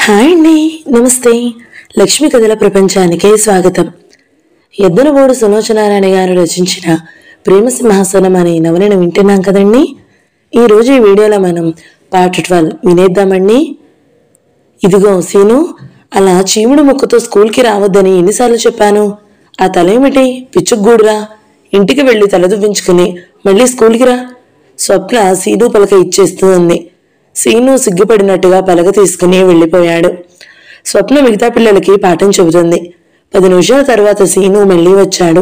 Hi అండి, నమస్తే. లక్ష్మీ కథల ప్రపంచానికి స్వాగతం. ఎద్దనబోడు సులోచనారాయణ గారు రచించిన ప్రేమ సింహాసనం అనే నవలను వింటున్నాం కదండి. ఈరోజు ఈ వీడియోలో మనం పార్ట్ 12 వినేద్దామండి. ఇదిగో సీను, అలా చీముడు ముక్కుతో స్కూల్కి రావద్దని ఎన్నిసార్లు చెప్పాను? ఆ తలేమిటి పిచ్చుగూడురా, ఇంటికి వెళ్ళి తలదువ్వించుకుని మళ్ళీ స్కూల్కి రా. స్వప్న సీను పలక ఇచ్చేస్తూ ఉంది. సీను సిగ్గుపడినట్టుగా పలక తీసుకుని వెళ్ళిపోయాడు. స్వప్న మిగతా పిల్లలకి పాఠం చెబుతుంది. 10 నిమిషాల తర్వాత సీను మళ్ళీ వచ్చాడు.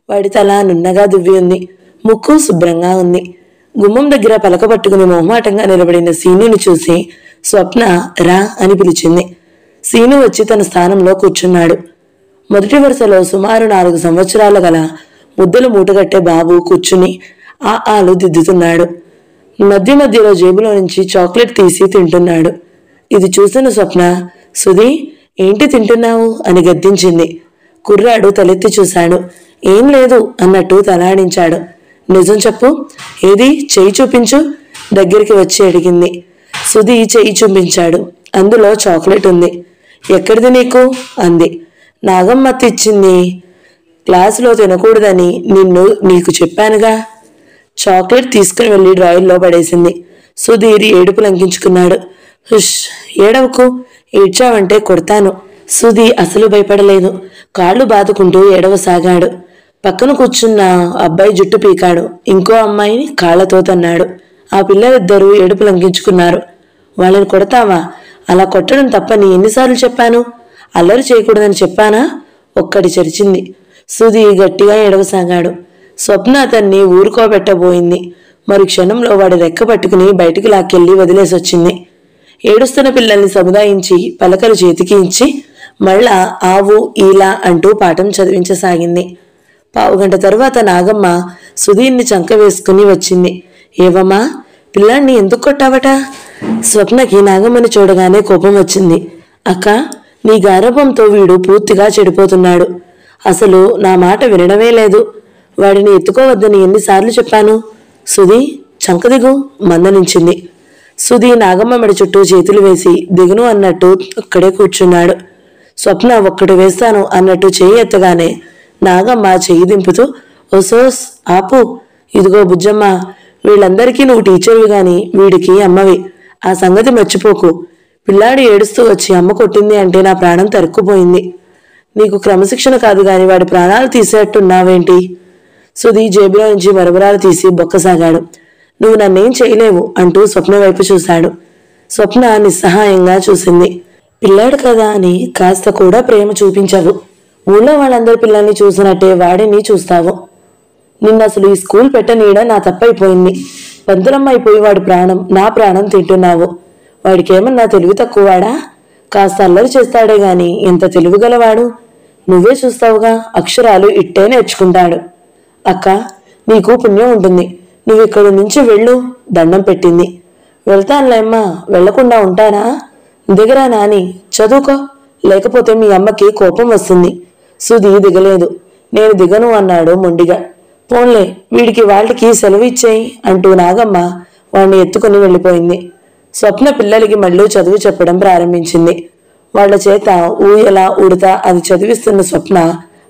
వాడి తల నున్నగా దువ్వి ఉంది, ముక్కు శుభ్రంగా ఉంది. గుమ్మం దగ్గర పలక పట్టుకుని మొహమాటంగా నిలబడిన సీనుని చూసి స్వప్న రా అని పిలిచింది. సీను వచ్చి తన స్థానంలో కూర్చున్నాడు. మొదటి వరుసలో సుమారు 4 సంవత్సరాల గల ముద్దలు మూటగట్టే బాబు కూర్చుని ఆలు దిద్దుతున్నాడు. మధ్య మధ్యలో జేబులో నుంచి చాక్లెట్ తీసి తింటున్నాడు. ఇది చూసిన స్వప్న, సుధీ, ఏంటి తింటున్నావు అని గద్దించింది. కుర్రాడు తలెత్తి చూశాడు. ఏం లేదు అన్నట్టు తలాడించాడు. నిజం చెప్పు, ఏది చెయ్యి చూపించు దగ్గరికి వచ్చి అడిగింది. సుధీ చెయ్యి చూపించాడు. అందులో చాక్లెట్ ఉంది. ఎక్కడిది నీకు అంది. నాగమ్మ ఇచ్చింది. క్లాసులో తినకూడదని నీకు చెప్పానుగా. చాక్లెట్ తీసుకుని వెళ్ళి డ్రాయర్లో పడేసింది. సుధీర్ ఏడుపు లంకించుకున్నాడు. హుష్, ఏడవకు, ఏడ్చావంటే కొడతాను. సుధీ అసలు భయపడలేదు. కాళ్ళు బాదుకుంటూ ఏడవసాగాడు. పక్కన కూర్చున్న అబ్బాయి జుట్టు పీకాడు. ఇంకో అమ్మాయిని కాళ్లతో తన్నాడు. ఆ పిల్లలిద్దరూ ఏడుపు లంకించుకున్నారు. వాళ్ళని కొడతావా? అలా కొట్టడం తప్పని ఎన్నిసార్లు చెప్పాను? అల్లరి చేయకూడదని చెప్పానా? ఒక్కటి చెరిచింది. సుధీ గట్టిగా ఏడవసాగాడు. స్వప్న అతన్ని ఊరుకోబెట్టబోయింది. మరి క్షణంలో వాడి రెక్క పట్టుకుని బయటికి లాక్కెళ్ళి వదిలేసొచ్చింది. ఏడుస్తున్న పిల్లల్ని సముదాయించి పలకలు చేతికి ఇచ్చి మళ్ళా ఆవు ఈలా అంటూ పాఠం చదివించసాగింది. 1/2 గంట తరువాత నాగమ్మ సుధీర్ని చంక వేసుకుని వచ్చింది. ఏవమ్మా, పిల్లాన్ని ఎందుకు కొట్టావట? స్వప్నకి నాగమ్మని చూడగానే కోపం వచ్చింది. అక్క, నీ గారాబంతో వీడు పూర్తిగా చెడిపోతున్నాడు. అసలు నా మాట వినడమే లేదు. వాడిని ఎత్తుకోవద్దని ఎన్నిసార్లు చెప్పాను? సుధీ, చంకదిగు మందలించింది. సుధీ నాగమ్మ మెడ చుట్టూ చేతులు వేసి దిగును అన్నట్టు అక్కడే కూర్చున్నాడు. స్వప్న ఒక్కటి వేస్తాను అన్నట్టు చెయ్యి ఎత్తగానే నాగమ్మ చెయ్యి దింపుతూ, ఓసోస్ ఆపు. ఇదిగో బుజ్జమ్మ, వీళ్ళందరికీ నువ్వు టీచర్వి గాని వీడికి అమ్మవి. ఆ సంగతి మర్చిపోకు. పిల్లాడు ఏడుస్తూ వచ్చి అమ్మ కొట్టింది అంటే నా ప్రాణం తరుక్కుపోయింది. నీకు క్రమశిక్షణ కాదు గాని వాడి ప్రాణాలు తీసేట్టున్నావేంటి? సుధీ జేబులో నుంచి మరమరాలు తీసి బొక్కసాగాడు. నువ్వు నన్నేం చేయలేవు అంటూ స్వప్న వైపు చూశాడు. స్వప్న నిస్సహాయంగా చూసింది. పిల్లాడు కదా అని కాస్త కూడా ప్రేమ చూపించవు. ఊళ్ళో వాళ్ళందరి పిల్లల్ని చూసినట్టే వాడిని చూస్తావు. నిన్న అసలు ఈ స్కూల్ పెట్టనీయడం నా తప్పైపోయింది. పంతులమ్మైపోయి వాడి ప్రాణం నా ప్రాణం తింటున్నావు. వాడికేమన్నా తెలివి తక్కువవాడా? కాస్త అల్లరి చేస్తాడే గాని ఎంత తెలివిగలవాడు? నువ్వే చూస్తావుగా, అక్షరాలు ఇట్టే నేర్చుకుంటాడు. అక్క, నీకు పుణ్యం ఉంటుంది. నువ్వు ఇక్కడి నుంచి వెళ్ళు, దండం పెట్టింది. వెళ్తానులేమ్మా, వెళ్లకుండా ఉంటానా? దిగరా నాని, చదువుకో, లేకపోతే మీ అమ్మకి కోపం వస్తుంది. సుధీ దిగలేదు. నేను దిగను అన్నాడు మొండిగా. పోన్లే, వీడికి వాళ్ళకి సెలవు ఇచ్చేయి అంటూ నాగమ్మ వాడిని ఎత్తుకుని వెళ్ళిపోయింది. స్వప్న పిల్లలకి మళ్ళీ చదువు చెప్పడం ప్రారంభించింది. వాళ్ల చేత ఊయలా ఉడతా అది చదివిస్తున్న స్వప్న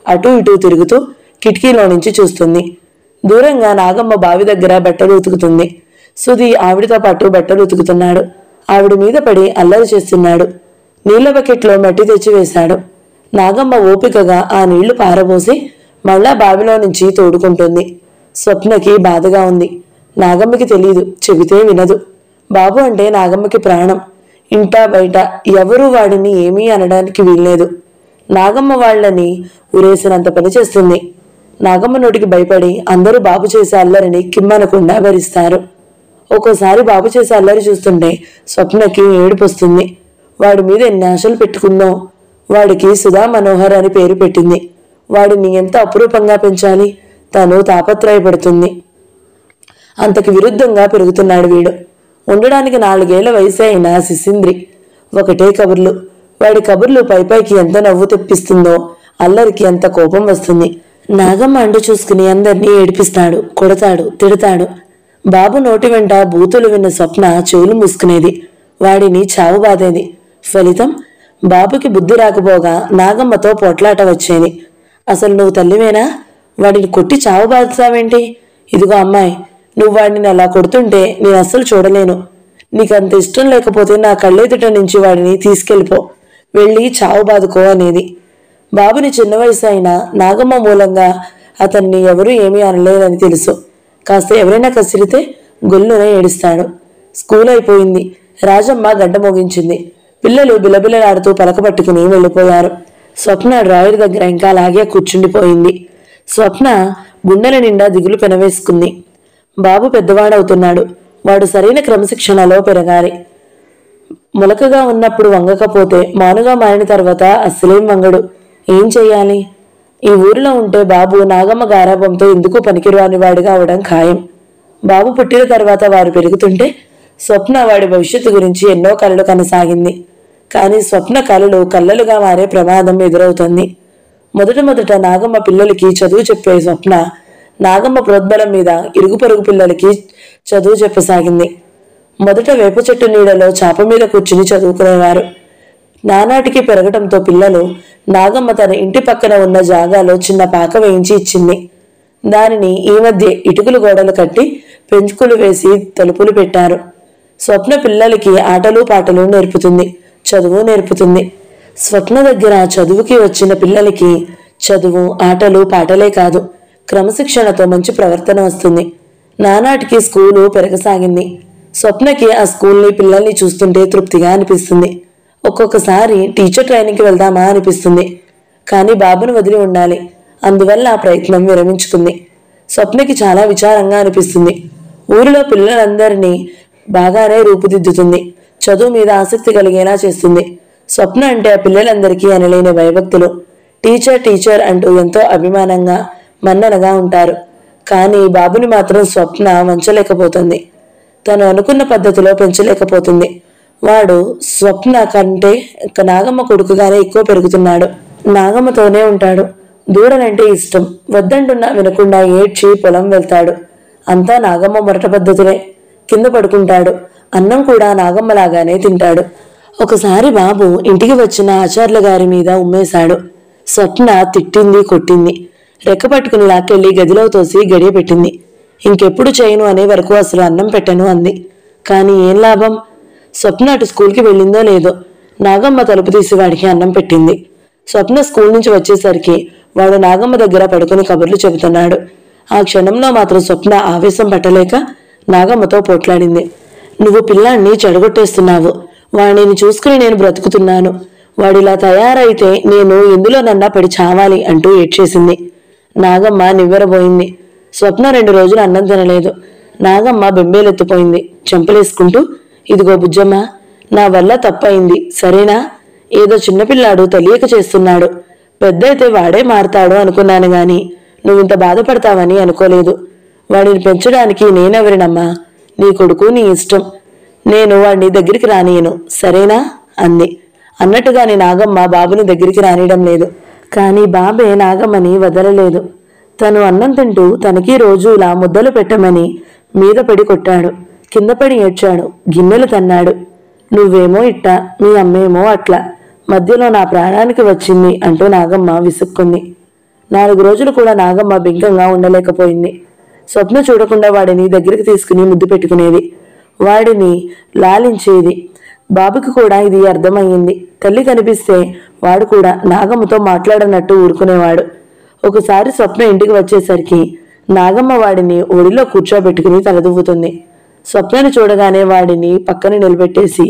అటూ ఇటూ తిరుగుతూ కిటికీలో నుంచి చూస్తుంది. దూరంగా నాగమ్మ బావి దగ్గర బట్టలు ఉతుకుతుంది. సుధీ ఆవిడితో పాటు బట్టలు ఉతుకుతున్నాడు. ఆవిడ మీద పడి అల్లరి చేస్తున్నాడు. నీళ్ల బకెట్లో మట్టి తెచ్చి వేశాడు. నాగమ్మ ఓపికగా ఆ నీళ్లు పారబోసి మళ్ళా బావిలో నుంచి తోడుకుంటుంది. స్వప్నకి బాధగా ఉంది. నాగమ్మకి తెలీదు, చెబితే వినదు. బాబు అంటే నాగమ్మకి ప్రాణం. ఇంటా బయట ఎవరూ వాడిని ఏమీ అనడానికి వీల్లేదు. నాగమ్మ వాళ్లని ఉరేసినంత పని చేస్తుంది. నాగమ్మ నోటికి భయపడి అందరూ బాబు చేసే అల్లరిని కిమ్మనకుండా భరిస్తారు. ఒక్కోసారి బాబు చేసే అల్లరి చూస్తుంటే స్వప్నకి ఏడుపొస్తుంది. వాడి మీద ఎన్ని ఆశలు పెట్టుకుందో. వాడికి సుధా మనోహర్ అని పేరు పెట్టింది. వాడిని ఎంత అపురూపంగా పెంచాలి తను తాపత్రయపడుతుంది. అంతకు విరుద్ధంగా పెరుగుతున్నాడు వీడు. ఉండడానికి 4 ఏళ్ల వయసే అయినా శిశింద్రి. ఒకటే కబుర్లు. వాడి కబుర్లు పైపైకి ఎంత నవ్వు తెప్పిస్తుందో అల్లరికి ఎంత కోపం వస్తుంది. నాగమ్మ అండు చూసుకుని అందరినీ ఏడిపిస్తాడు, కొడతాడు, తిడతాడు. బాబు నోటి వెంట బూతులు విన్న స్వప్న చెవులు మూసుకునేది. వాడిని చావు బాదేది. ఫలితం బాబుకి బుద్ధి రాకపోగా నాగమ్మతో పోట్లాట వచ్చేది. అసలు నువ్వు తల్లివేనా? వాడిని కొట్టి చావబాదుతావేంటి? ఇదిగో అమ్మాయి, నువ్వు వాడిని అలా కొడుతుంటే నేను అస్సలు చూడలేను. నీకంత ఇష్టం లేకపోతే నా కళ్ళెదుట నుంచి వాడిని తీసుకెళ్ళిపో, వెళ్ళి చావు బాదుకో అనేది. బాబుని చిన్న వయసు అయినా నాగమ్మ మూలంగా అతన్ని ఎవరూ ఏమీ అనలేదని తెలుసు. కాస్త ఎవరైనా కసిరితే గొల్లునే ఏడుస్తాడు. స్కూల్ అయిపోయింది. రాజమ్మ గంట మోగించింది. పిల్లలు బిలబిలలాడుతూ పలకబట్టుకుని వెళ్ళిపోయారు. స్వప్న డ్రాయర్ దగ్గర ఇంకా అలాగే కూర్చుండిపోయింది. స్వప్న గుండెల నిండా దిగులు పెనవేసుకుంది. బాబు పెద్దవాడవుతున్నాడు. వాడు సరైన క్రమశిక్షణలో పెరగాలి. మొలకగా ఉన్నప్పుడు వంగకపోతే మానుగా మారిన తర్వాత అస్సలేం వంగడు. ఏం చెయ్యాలి? ఈ ఊరిలో ఉంటే బాబు నాగమ్మ గారాబంతో ఎందుకు పనికిరాని వాడిగా అవడం ఖాయం. బాబు పుట్టిన తర్వాత వారు పెరుగుతుంటే స్వప్న వాడి భవిష్యత్తు గురించి ఎన్నో కలలు కనసాగింది. కానీ స్వప్న కలలు కల్లలుగా మారే ప్రమాదం ఎదురవుతుంది. మొదట నాగమ్మ పిల్లలకి చదువు చెప్పే స్వప్న నాగమ్మ ప్రోద్బలం మీద ఇరుగు పొరుగు పిల్లలకి చదువు చెప్పసాగింది. మొదట వేప చెట్టు నీడలో చాప మీద కూర్చుని చదువుకునేవారు. నానాటికి పెరగటంతో పిల్లలు నాగమ్మ తన ఇంటి పక్కన ఉన్న జాగాలో చిన్న పాక వేయించి ఇచ్చింది. దానిని ఈ మధ్య ఇటుకలు గోడలు కట్టి పెంచుకులు వేసి తలుపులు పెట్టారు. స్వప్న పిల్లలకి ఆటలు పాటలు నేర్పుతుంది, చదువు నేర్పుతుంది. స్వప్న దగ్గర చదువుకి వచ్చిన పిల్లలకి చదువు ఆటలు పాటలే కాదు, క్రమశిక్షణతో మంచి ప్రవర్తన వస్తుంది. నానాటికి స్కూలు పెరగసాగింది. స్వప్నకి ఆ స్కూల్ని పిల్లల్ని చూస్తుంటే తృప్తిగా అనిపిస్తుంది. ఒక్కొక్కసారి టీచర్ ట్రైనింగ్కి వెళ్దామా అనిపిస్తుంది. కానీ బాబును వదిలి ఉండాలి. అందువల్ల ఆ ప్రయత్నం విరమించుకుంది. స్వప్నకి చాలా విచారంగా అనిపిస్తుంది. ఊరిలో పిల్లలందరినీ బాగానే రూపుదిద్దుతుంది. చదువు మీద ఆసక్తి కలిగేలా చేస్తుంది. స్వప్న అంటే ఆ పిల్లలందరికీ అనలేని భయభక్తులు. టీచర్ అంటూ ఎంతో అభిమానంగా మన్ననగా ఉంటారు. కానీ బాబుని మాత్రం స్వప్న వంచలేకపోతుంది. తను అనుకున్న పద్ధతిలో పెంచలేకపోతుంది. వాడు స్వప్న కంటే నాగమ్మ కొడుకుగానే ఎక్కువ పెరుగుతున్నాడు. నాగమ్మతోనే ఉంటాడు. దూడలంటే ఇష్టం. వద్దంటున్నా వినకుండా ఏడ్చి పొలం వెళ్తాడు. అంతా నాగమ్మ మొరట పద్ధతులే. కింద పడుకుంటాడు. అన్నం కూడా నాగమ్మలాగానే తింటాడు. ఒకసారి బాబు ఇంటికి వచ్చిన ఆచార్యుల గారి మీద ఉమ్మేశాడు. స్వప్న తిట్టింది, కొట్టింది. రెక్క పట్టుకుని లాక్కెళ్ళి గదిలో తోసి గడియ పెట్టింది. ఇంకెప్పుడు చేయను అనే వరకు అసలు అన్నం పెట్టను అంది. కానీ ఏం లాభం? స్వప్న అటు స్కూల్కి వెళ్ళిందో లేదో నాగమ్మ తలుపు తీసి వాడికి అన్నం పెట్టింది. స్వప్న స్కూల్ నుంచి వచ్చేసరికి వాడు నాగమ్మ దగ్గర పడుకుని కబుర్లు చెబుతున్నాడు. ఆ క్షణంలో మాత్రం స్వప్న ఆవేశం పట్టలేక నాగమ్మతో పోట్లాడింది. నువ్వు పిల్లాన్ని చెడగొట్టేస్తున్నావు. వాడిని చూసుకుని నేను బ్రతుకుతున్నాను. వాడిలా తయారైతే నేను ఎందులోనన్నా పడి చావాలి అంటూ ఏడ్చేసింది. నాగమ్మ నివ్వెరబోయింది. స్వప్న 2 రోజులు అన్నం తినలేదు. నాగమ్మ బెంబేలెత్తిపోయింది. చెంపలేసుకుంటూ, ఇదిగో బుజ్జమ్మ, నా వల్ల తప్పయింది, సరేనా? ఏదో చిన్నపిల్లాడు తెలియక చేస్తున్నాడు. పెద్ద అయితే వాడే మారతాడు అనుకున్నాను గాని నువ్వింత బాధపడతావని అనుకోలేదు. వాడిని పెంచడానికి నేనెవరినమ్మా? నీ కొడుకు నీ ఇష్టం. నేను వాడిని దగ్గరికి రానియను, సరేనా అంది. అన్నట్టుగాని నాగమ్మ బాబుని దగ్గరికి రానియడం లేదు. కానీ బాబే నాగమ్మని వదలలేదు. తను అన్నం తింటూ తనకి రోజు ఇలా ముద్దలు పెట్టమని మీద పడి కొట్టాడు. కింద పడి ఏడ్చాడు. గిన్నెలు తన్నాడు. నువ్వేమో ఇట్ట, మీ అమ్మేమో అట్లా, మధ్యలో నా ప్రాణానికి వచ్చింది అంటూ నాగమ్మ విసుక్కుంది. 4 రోజులు కూడా నాగమ్మ బింకంగా ఉండలేకపోయింది. స్వప్న చూడకుండా వాడిని దగ్గరికి తీసుకుని ముద్దు పెట్టుకునేది. వాడిని లాలించేది. బాబుకి కూడా ఇది అర్థమయ్యింది. తల్లి కనిపిస్తే వాడు కూడా నాగమ్మతో మాట్లాడనట్టు ఊరుకునేవాడు. ఒకసారి స్వప్న ఇంటికి వచ్చేసరికి నాగమ్మ వాడిని ఒడిలో కూర్చోబెట్టుకుని తలదువ్వుతుంది. స్వప్నని చూడగానే వాడిని పక్కన నిలబెట్టేసి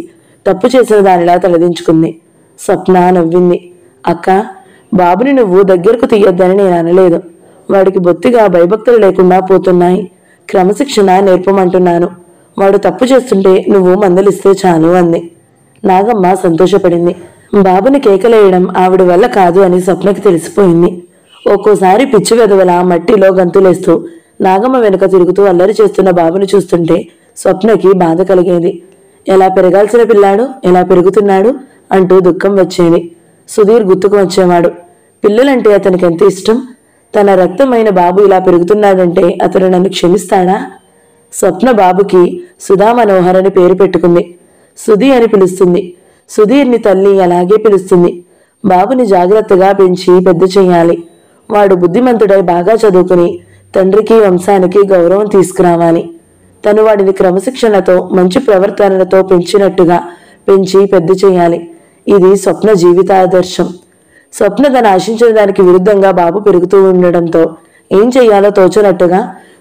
తప్పు చేసిన దానిలా తలదించుకుంది. స్వప్న నవ్వింది. అక్క, బాబుని నువ్వు దగ్గరకు తీయొద్దని నేను అనలేదు. వాడికి బొత్తిగా భయభక్తులు లేకుండా పోతున్నాయి. క్రమశిక్షణ నేర్పమంటున్నాను. వాడు తప్పు చేస్తుంటే నువ్వు మందలిస్తే చాలు అంది. నాగమ్మ సంతోషపడింది. బాబుని కేకలేయడం ఆవిడ వల్ల కాదు అని స్వప్నకి తెలిసిపోయింది. ఒక్కోసారి పిచ్చి వెదవల మట్టిలో గంతులేస్తూ నాగమ్మ వెనుక తిరుగుతూ అల్లరి చేస్తున్న బాబుని చూస్తుంటే స్వప్నకి బాధ కలిగేది. ఎలా పెరగాల్సిన పిల్లాడు ఎలా పెరుగుతున్నాడు అంటూ దుఃఖం వచ్చేది. సుధీర్ గుర్తుకు వచ్చేవాడు. పిల్లలంటే అతనికి ఎంత ఇష్టం. తన రక్తమైన బాబు ఇలా పెరుగుతున్నాడంటే అతను నన్ను క్షమిస్తాడా? స్వప్న బాబుకి సుధా మనోహర్ అని పేరు పెట్టుకుంది. సుధి అని పిలుస్తుంది. సుధీర్ని తల్లి అలాగే పిలుస్తుంది. బాబుని జాగ్రత్తగా పెంచి పెద్ద చెయ్యాలి. వాడు బుద్ధిమంతుడై బాగా చదువుకుని తండ్రికి వంశానికి గౌరవం తీసుకురావాలి. తను వాడిని క్రమశిక్షణతో మంచి ప్రవర్తనలతో పెంచినట్టుగా పెంచి పెద్ద చేయాలి. ఇది స్వప్న జీవితాదర్శం. స్వప్న తను ఆశించిన దానికి విరుద్ధంగా బాబు పెరుగుతూ ఉండడంతో ఏం చెయ్యాలో తోచనట్టుగా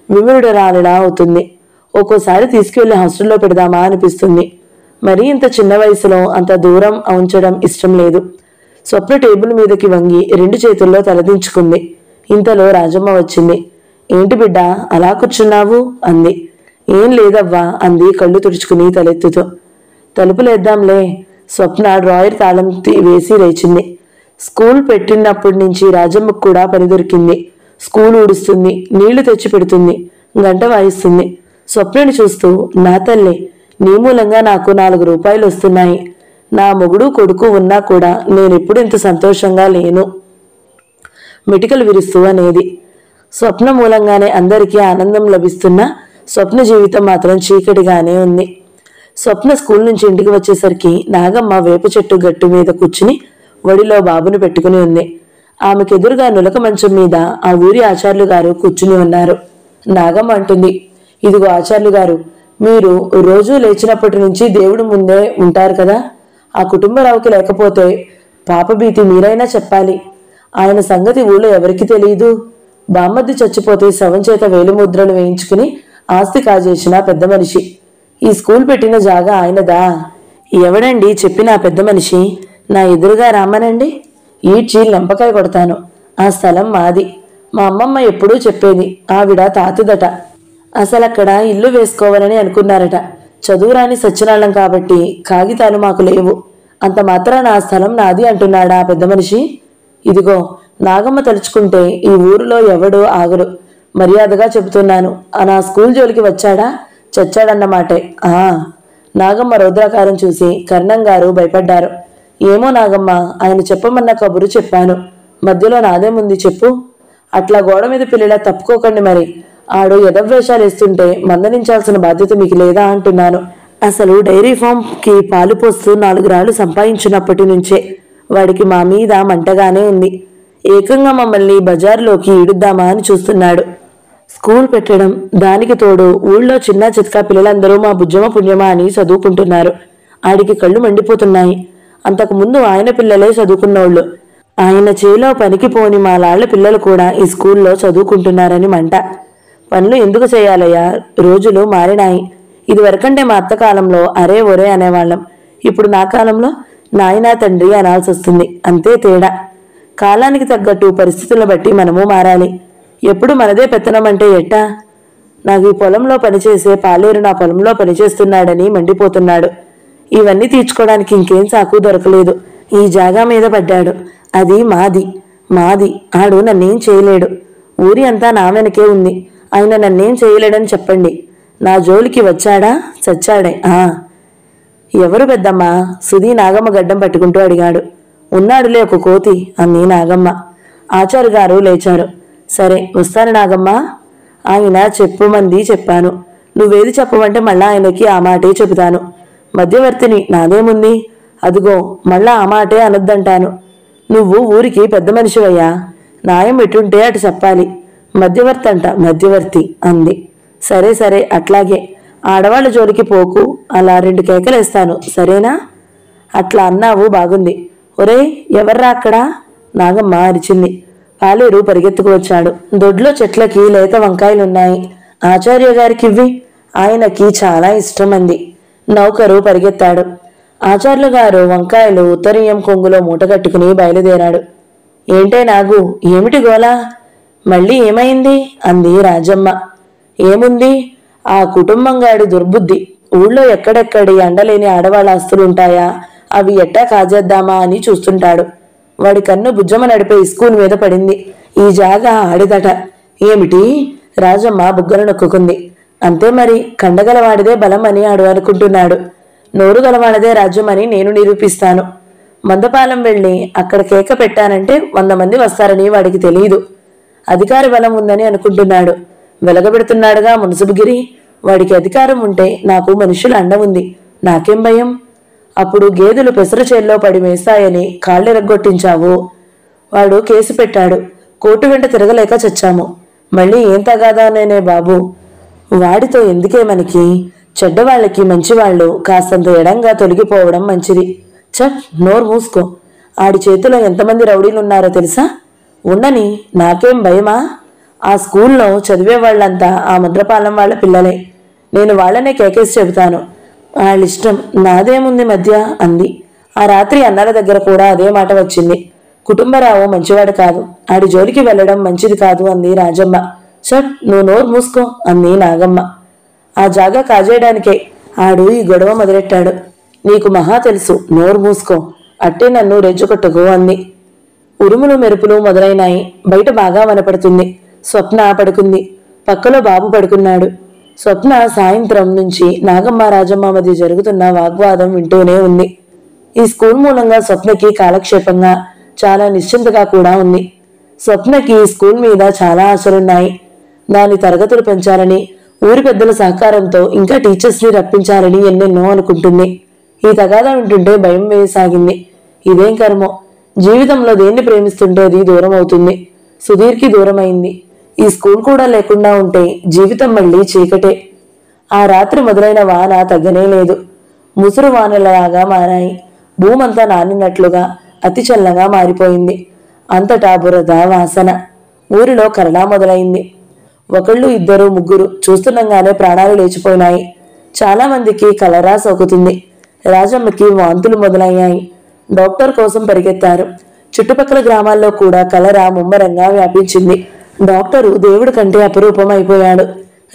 విమురుడరాలిలా అవుతుంది. ఒక్కోసారి తీసుకువెళ్లి హాస్టల్లో పెడదామా అనిపిస్తుంది. మరీ ఇంత చిన్న వయసులో అంత దూరం ఉంచడం ఇష్టం లేదు. స్వప్న టేబుల్ మీదకి వంగి 2 చేతుల్లో తలదించుకుంది. ఇంతలో రాజమ్మ వచ్చింది. ఏంటి బిడ్డ అలా కూర్చున్నావు అంది. ఏం లేదవ్వా అంది కళ్ళు తుడుచుకుని తలెత్తుతూ. తలుపులేద్దాంలే. స్వప్న డ్రాయర్ తాళం వేసి లేచింది. స్కూల్ పెట్టినప్పటి నుంచి రాజమ్మకు కూడా పని దొరికింది. స్కూల్ ఊడుస్తుంది, నీళ్లు తెచ్చి పెడుతుంది, గంట వాయిస్తుంది. స్వప్నని చూస్తూ, నా తల్లి, నీ మూలంగా నాకు 4 రూపాయలు వస్తున్నాయి. నా మొగుడు కొడుకు ఉన్నా కూడా నేనెప్పుడు ఇంత సంతోషంగా లేను మెటికలు విరుస్తూ అనేది. స్వప్న మూలంగానే అందరికీ ఆనందం లభిస్తున్నా స్వప్న జీవితం మాత్రం చీకటిగానే ఉంది. స్వప్న స్కూల్ నుంచి ఇంటికి వచ్చేసరికి నాగమ్మ వేప చెట్టు గట్టు మీద కూర్చుని వడిలో బాబుని పెట్టుకుని ఉంది. ఆమెకెదురుగా నులక మంచం మీద ఆ ఊరి ఆచార్యులు గారు కూర్చుని ఉన్నారు. నాగమ్మ అంటుంది, ఇదిగో ఆచార్యులు గారు, మీరు రోజూ లేచినప్పటి నుంచి దేవుడు ముందే ఉంటారు కదా. ఆ కుటుంబరావుకి లేకపోతే పాపభీతి మీరైనా చెప్పాలి. ఆయన సంగతి ఊళ్ళో ఎవరికి తెలియదు. బామ్మద్ది చచ్చిపోతే శవం చేత వేలిముద్రలు వేయించుకుని ఆస్తి కాజేసిన పెద్ద మనిషి. ఈ స్కూల్ పెట్టిన జాగా ఆయనదా? ఎవడండి చెప్పిన పెద్ద మనిషి? నా ఎదురుగా రామనండి, ఈడ్చి లెంపకాయ కొడతాను. ఆ స్థలం మాది. మా అమ్మమ్మ ఎప్పుడూ చెప్పేది. ఆవిడ తాతదట. అసలక్కడ ఇల్లు వేసుకోవాలని అనుకున్నారట. చదువురాని సత్యనాళ్ళం కాబట్టి కాగితాలు మాకు లేవు. అంత మాత్రాన ఆ స్థలం నాది అంటున్నాడా ఆ పెద్ద మనిషి? ఇదిగో నాగమ్మ తలుచుకుంటే ఈ ఊరిలో ఎవడో ఆగరు. మర్యాదగా చెబుతున్నాను. నా స్కూల్ జోలికి వచ్చాడా చచ్చాడన్నమాటే. నాగమ్మ రౌద్రాకారం చూసి కర్ణం గారు భయపడ్డారు. ఏమో నాగమ్మ, ఆయన చెప్పమన్న కబురు చెప్పాను. మధ్యలో నాదేముంది చెప్పు. అట్లా గోడ మీద పిల్లలా తప్పుకోకండి మరి. ఆడు ఎదవేషాలు వేస్తుంటే మందలించాల్సిన బాధ్యత మీకు లేదా అంటున్నాను. అసలు డైరీ ఫామ్కి పాలు పోస్తూ 4 రాళ్లు సంపాదించినప్పటి నుంచే వాడికి మా మీద మంటగానే ఉంది. ఏకంగా మమ్మల్ని బజార్లోకి ఈడుద్దామా అని చూస్తున్నాడు. స్కూల్ పెట్టడం, దానికి తోడు ఊళ్ళో చిన్న చిత్కా పిల్లలందరూ మా బుజ్జమ పుణ్యమా అని చదువుకుంటున్నారు. ఆడికి కళ్ళు మండిపోతున్నాయి. అంతకుముందు ఆయన పిల్లలే చదువుకున్నోళ్ళు. ఆయన చేలో పనికి పోని మా లాళ్ల పిల్లలు కూడా ఈ స్కూల్లో చదువుకుంటున్నారని మంట. పనులు ఎందుకు చేయాలయ్యా? రోజులు మారినాయి. ఇదివరకంటే మా అత్త కాలంలో అరే ఒరే అనేవాళ్ళం. ఇప్పుడు నా కాలంలో నాయనా తండ్రి అనాల్సి వస్తుంది. అంతే తేడా. కాలానికి తగ్గట్టు పరిస్థితులను బట్టి మనము మారాలి. ఎప్పుడు మనదే పెత్తనం అంటే ఎట్టా? నాకు ఈ పొలంలో పనిచేసే పాలేరు నా పొలంలో పనిచేస్తున్నాడని మండిపోతున్నాడు. ఇవన్నీ తీర్చుకోవడానికి ఇంకేం సాకు దొరకలేదు. ఈ జాగా మీద పడ్డాడు. అది మాది. మాది. ఆడు నన్నేం చేయలేడు. ఊరి అంతా నా వెనకే ఉంది. ఆయన నన్నేం చేయలేడని చెప్పండి. నా జోలికి వచ్చాడా చచ్చాడే. ఎవరు పెద్దమ్మా? సుధీ నాగమ్మ గడ్డం పట్టుకుంటూ అడిగాడు. ఉన్నాడులే ఒక కోతి అంది నాగమ్మ. ఆచార్య గారు లేచారు. సరే వస్తాను నాగమ్మ. ఆయన చెప్పమంది చెప్పాను. నువ్వేది చెప్పమంటే మళ్ళా ఆయనకి ఆ మాటే చెబుతాను. మధ్యవర్తిని, నాదేముంది? అదిగో మళ్ళా ఆ మాటే అనొద్దంటాను. నువ్వు ఊరికి పెద్ద మనిషివయ్యా. న్యాయం ఎటుంటే అటు చెప్పాలి. మధ్యవర్తి అంట, మధ్యవర్తి అంది. సరే సరే అట్లాగే. ఆడవాళ్ళ జోలికి పోకు. అలా 2 కేకలేస్తాను, సరేనా? అట్లా అన్నావు బాగుంది. ఒరే ఎవర్రా అక్కడ? నాగమ్మ అరిచింది. పాలేరు పరిగెత్తుకు వచ్చాడు. దొడ్లో చెట్లకి లేత వంకాయలున్నాయి. ఆచార్య గారికి ఇవ్వి, ఆయనకి చాలా ఇష్టం అంది. నౌకరు పరిగెత్తాడు. ఆచార్యులు గారు వంకాయలు ఉత్తరీయం కొంగులో మూటగట్టుకుని బయలుదేరాడు. ఏంటే నాగు, ఏమిటి గోలా? మళ్ళీ ఏమైంది అంది రాజమ్మ. ఏముంది, ఆ కుటుంబంగాడి దుర్బుద్ధి. ఊళ్ళో ఎక్కడెక్కడి అండలేని ఆడవాళ్ళ ఆస్తులుంటాయా, అవి ఎట్టా కాజేద్దామా అని చూస్తుంటాడు. వాడి కన్ను బుజ్జమ్మ నడిపే స్కూల్ మీద పడింది. ఈ జాగా ఆడిదట. ఏమిటి? రాజమ్మ బుగ్గలు నొక్కుకుంది. అంతే మరి, కండగలవాడిదే బలం అని ఆడు అనుకుంటున్నాడు. నోరు గలవాడిదే రాజ్యం అని నేను నిరూపిస్తాను. మందపాలెం వెళ్ళి అక్కడ కేక పెట్టానంటే 100 మంది వస్తారని వాడికి తెలియదు. అధికార బలం ఉందని అనుకుంటున్నాడు. వెలగబెడుతున్నాడుగా మున్సిబుగిరి. వాడికి అధికారం ఉంటే నాకు మనుషుల అండ ఉంది. నాకేం భయం? అప్పుడు గేదెలు పెసరు చేల్లో పడి మేస్తాయని కాళ్ళెరగొట్టించావు. వాడు కేసు పెట్టాడు. కోర్టు వెంట తిరగలేక చచ్చాము. మళ్ళీ ఏం తగాదానేనే బాబు. వాడితో ఎందుకే మనకి? చెడ్డవాళ్ళకి మంచివాళ్ళు కాస్తంత ఎడంగా తొలగిపోవడం మంచిది. చట్, నోరు మూసుకో. ఆడి చేతిలో ఎంతమంది రౌడీలున్నారో తెలుసా? ఉండని, నాకేం భయమా? ఆ స్కూల్లో చదివే వాళ్ళంతా ఆ ముద్రపాలెం వాళ్ళ పిల్లలే. నేను వాళ్ళనే కేకేసి చెబుతాను. వాళ్ళిష్టం, నాదేముంది మధ్య అంది. ఆ రాత్రి అన్నాల దగ్గర కూడా అదే మాట వచ్చింది. కుటుంబరావు మంచివాడు కాదు, ఆడి జోలికి వెళ్ళడం మంచిది కాదు అంది రాజమ్మ. చట్, నువ్వు నోరు మూసుకో అంది నాగమ్మ. ఆ జాగా కాజేయడానికే ఆడు ఈ గొడవ మొదలెట్టాడు. నీకు మహా తెలుసు, నోరు మూసుకో. అట్టే నన్ను రెచ్చుకొట్టకు అంది. ఉరుములు మెరుపులు మొదలైనాయి. బయట బాగా వనపడుతుంది. స్వప్న పడుకుంది. పక్కలో బాబు పడుకున్నాడు. స్వప్న సాయంత్రం నుంచి నాగమ్మ రాజమ్మ మధ్య జరుగుతున్న వాగ్వాదం వింటూనే ఉంది. ఈ స్కూల్ మూలంగా స్వప్నకి కాలక్షేపంగా, చాలా నిశ్చింతగా కూడా ఉంది. స్వప్నకి స్కూల్ మీద చాలా ఆశలున్నాయి. దాని తరగతులు పెంచాలని, ఊరి పెద్దల సహకారంతో ఇంకా టీచర్స్ని రప్పించాలని ఎన్నెన్నో అనుకుంటుంది. ఈ తగాదా వింటుంటే భయం వేయసాగింది. ఇదేం కర్మో, జీవితంలో దేన్ని ప్రేమిస్తుంటే అది దూరం అవుతుంది. సుధీర్కి దూరమైంది. ఈ స్కూల్ కూడా లేకుండా ఉంటే జీవితం మళ్ళీ చీకటే. ఆ రాత్రి మొదలైన వాన తగ్గనే లేదు. ముసురు వానలలాగా మారాయి. భూమంతా నానినట్లుగా అతి చల్లగా మారిపోయింది. అంతటా బురద వాసన. ఊరిలో కరడా మొదలైంది. ఒకళ్ళు, ఇద్దరు, ముగ్గురు చూస్తుండగానే ప్రాణాలు లేచిపోయినాయి. చాలా మందికి కలరా సోకుతుంది. రాజమ్మకి వాంతులు మొదలయ్యాయి. డాక్టర్ కోసం పరిగెత్తారు. చుట్టుపక్కల గ్రామాల్లో కూడా కలరా ముమ్మరంగా వ్యాపించింది. డాక్టరు దేవుడి కంటే అపరూపం అయిపోయాడు.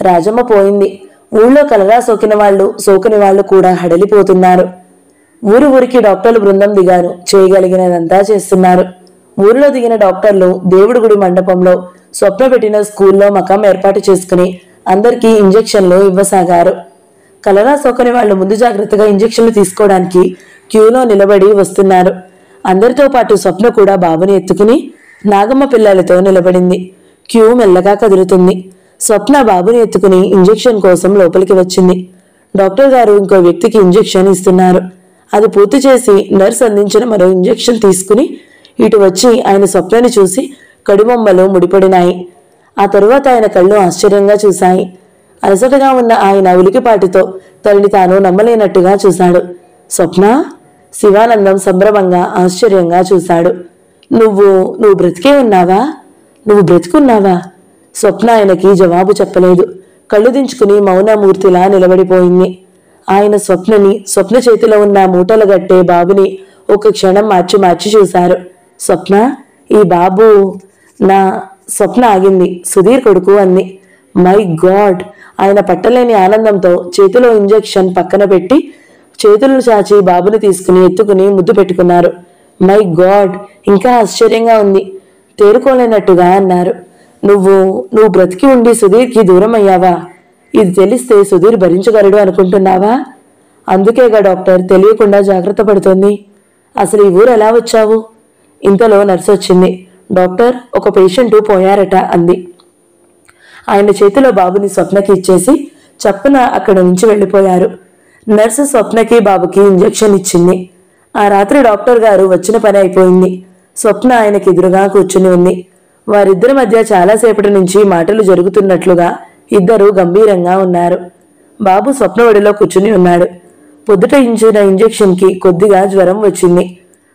రాజమ్మ పోయింది. ఊళ్ళో కలరా సోకిన వాళ్ళు, సోకని వాళ్ళు కూడా హడలిపోతున్నారు. ఊరికి డాక్టర్లు బృందం దిగారు. చేయగలిగినదంతా చేస్తున్నారు. ఊరిలో దిగిన డాక్టర్లు దేవుడి గుడి మండపంలో స్వప్న పెట్టిన స్కూల్లో మకాం ఏర్పాటు చేసుకుని అందరికీ ఇంజెక్షన్లు ఇవ్వసాగారు. కలరా సోకని వాళ్ళు ముందు జాగ్రత్తగా ఇంజెక్షన్లు తీసుకోవడానికి క్యూలో నిలబడి వస్తున్నారు. అందరితో పాటు స్వప్న కూడా బాబుని ఎత్తుకుని నాగమ్మ పిల్లలతో నిలబడింది. క్యూ మెల్లగా కదులుతుంది. స్వప్న బాబుని ఎత్తుకుని ఇంజెక్షన్ కోసం లోపలికి వచ్చింది. డాక్టర్ గారు ఇంకో వ్యక్తికి ఇంజెక్షన్ ఇస్తున్నారు. అది పూర్తి చేసి నర్స్ అందించిన మరో ఇంజెక్షన్ తీసుకుని ఇటు వచ్చి ఆయన స్వప్నని చూసి కడిబొమ్మలు ముడిపడినాయి. ఆ తరువాత ఆయన కళ్ళు ఆశ్చర్యంగా చూశాయి. అలసటగా ఉన్న ఆయన ఉలికిపాటితో తనని తాను నమ్మలేనట్టుగా చూశాడు. స్వప్న? శివానందం సంభ్రమంగా ఆశ్చర్యంగా చూశాడు. నువ్వు బ్రతికే ఉన్నావా? నువ్వు బ్రతికున్నావా? స్వప్న ఆయనకి జవాబు చెప్పలేదు. కళ్ళు దించుకుని మౌనమూర్తిలా నిలబడిపోయింది. ఆయన స్వప్న చేతిలో ఉన్న మూటలు గట్టే బాబుని ఒక క్షణం మార్చి మార్చి చూశారు. స్వప్న, ఈ బాబు నా... స్వప్న ఆగింది. సుధీర్ కొడుకు అంది. My God! ఆయన పట్టలేని ఆనందంతో చేతిలో ఇంజెక్షన్ పక్కన పెట్టి చేతులను చాచి బాబుని తీసుకుని ఎత్తుకుని ముద్దు పెట్టుకున్నారు. My God! ఇంకా ఆశ్చర్యంగా ఉంది. తేరుకోలేనట్టుగా అన్నారు. నువ్వు బ్రతికి ఉండి సుధీర్కి దూరం అయ్యావా? ఇది తెలిస్తే సుధీర్ భరించగలడు అనుకుంటున్నావా? అందుకేగా డాక్టర్ తెలియకుండా జాగ్రత్త పడుతోంది. అసలు ఈ ఊరు ఎలా వచ్చావు? ఇంతలో నర్సు వచ్చింది. డాక్టర్, ఒక పేషెంట్ పోయారట అంది. ఆయన చేతిలో బాబుని స్వప్నకి ఇచ్చేసి చప్పున అక్కడి నుంచి వెళ్ళిపోయారు. నర్సు స్వప్నకి బాబుకి ఇంజెక్షన్ ఇచ్చింది. ఆ రాత్రి డాక్టర్ గారు వచ్చిన పని అయిపోయింది. స్వప్న ఆయనకి ఎదురుగా కూర్చుని ఉంది. వారిద్దరి మధ్య చాలాసేపటి నుంచి మాటలు జరుగుతున్నట్లుగా ఇద్దరు గంభీరంగా ఉన్నారు. బాబు స్వప్న ఒడిలో కూర్చుని ఉన్నాడు. పొద్దుట ఇచ్చిన ఇంజెక్షన్కి కొద్దిగా జ్వరం వచ్చింది.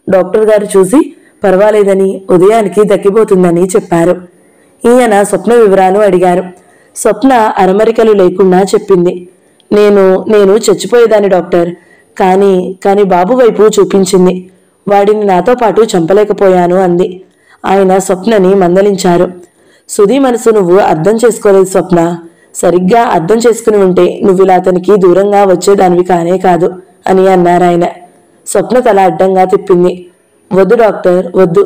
డాక్టర్ గారు చూసి పర్వాలేదని, ఉదయానికి తగ్గిపోతుందని చెప్పారు. ఈయన స్వప్న వివరాలు అడిగారు. స్వప్న అరమరికలు లేకుండా చెప్పింది. నేను చచ్చిపోయేదాన్ని డాక్టర్. కానీ బాబు వైపు చూపించింది. వాడిని నాతో పాటు చంపలేకపోయాను అంది. ఆయన స్వప్నని మందలించారు. సుధీ మనసు నువ్వు అర్థం చేసుకోలేదు స్వప్న. సరిగ్గా అర్థం చేసుకుని ఉంటే నువ్విలా అతనికి దూరంగా వచ్చేదానివి కానే కాదు అని అన్నారాయన. స్వప్న తల అడ్డంగా తిప్పింది. వద్దు డాక్టర్, వద్దు.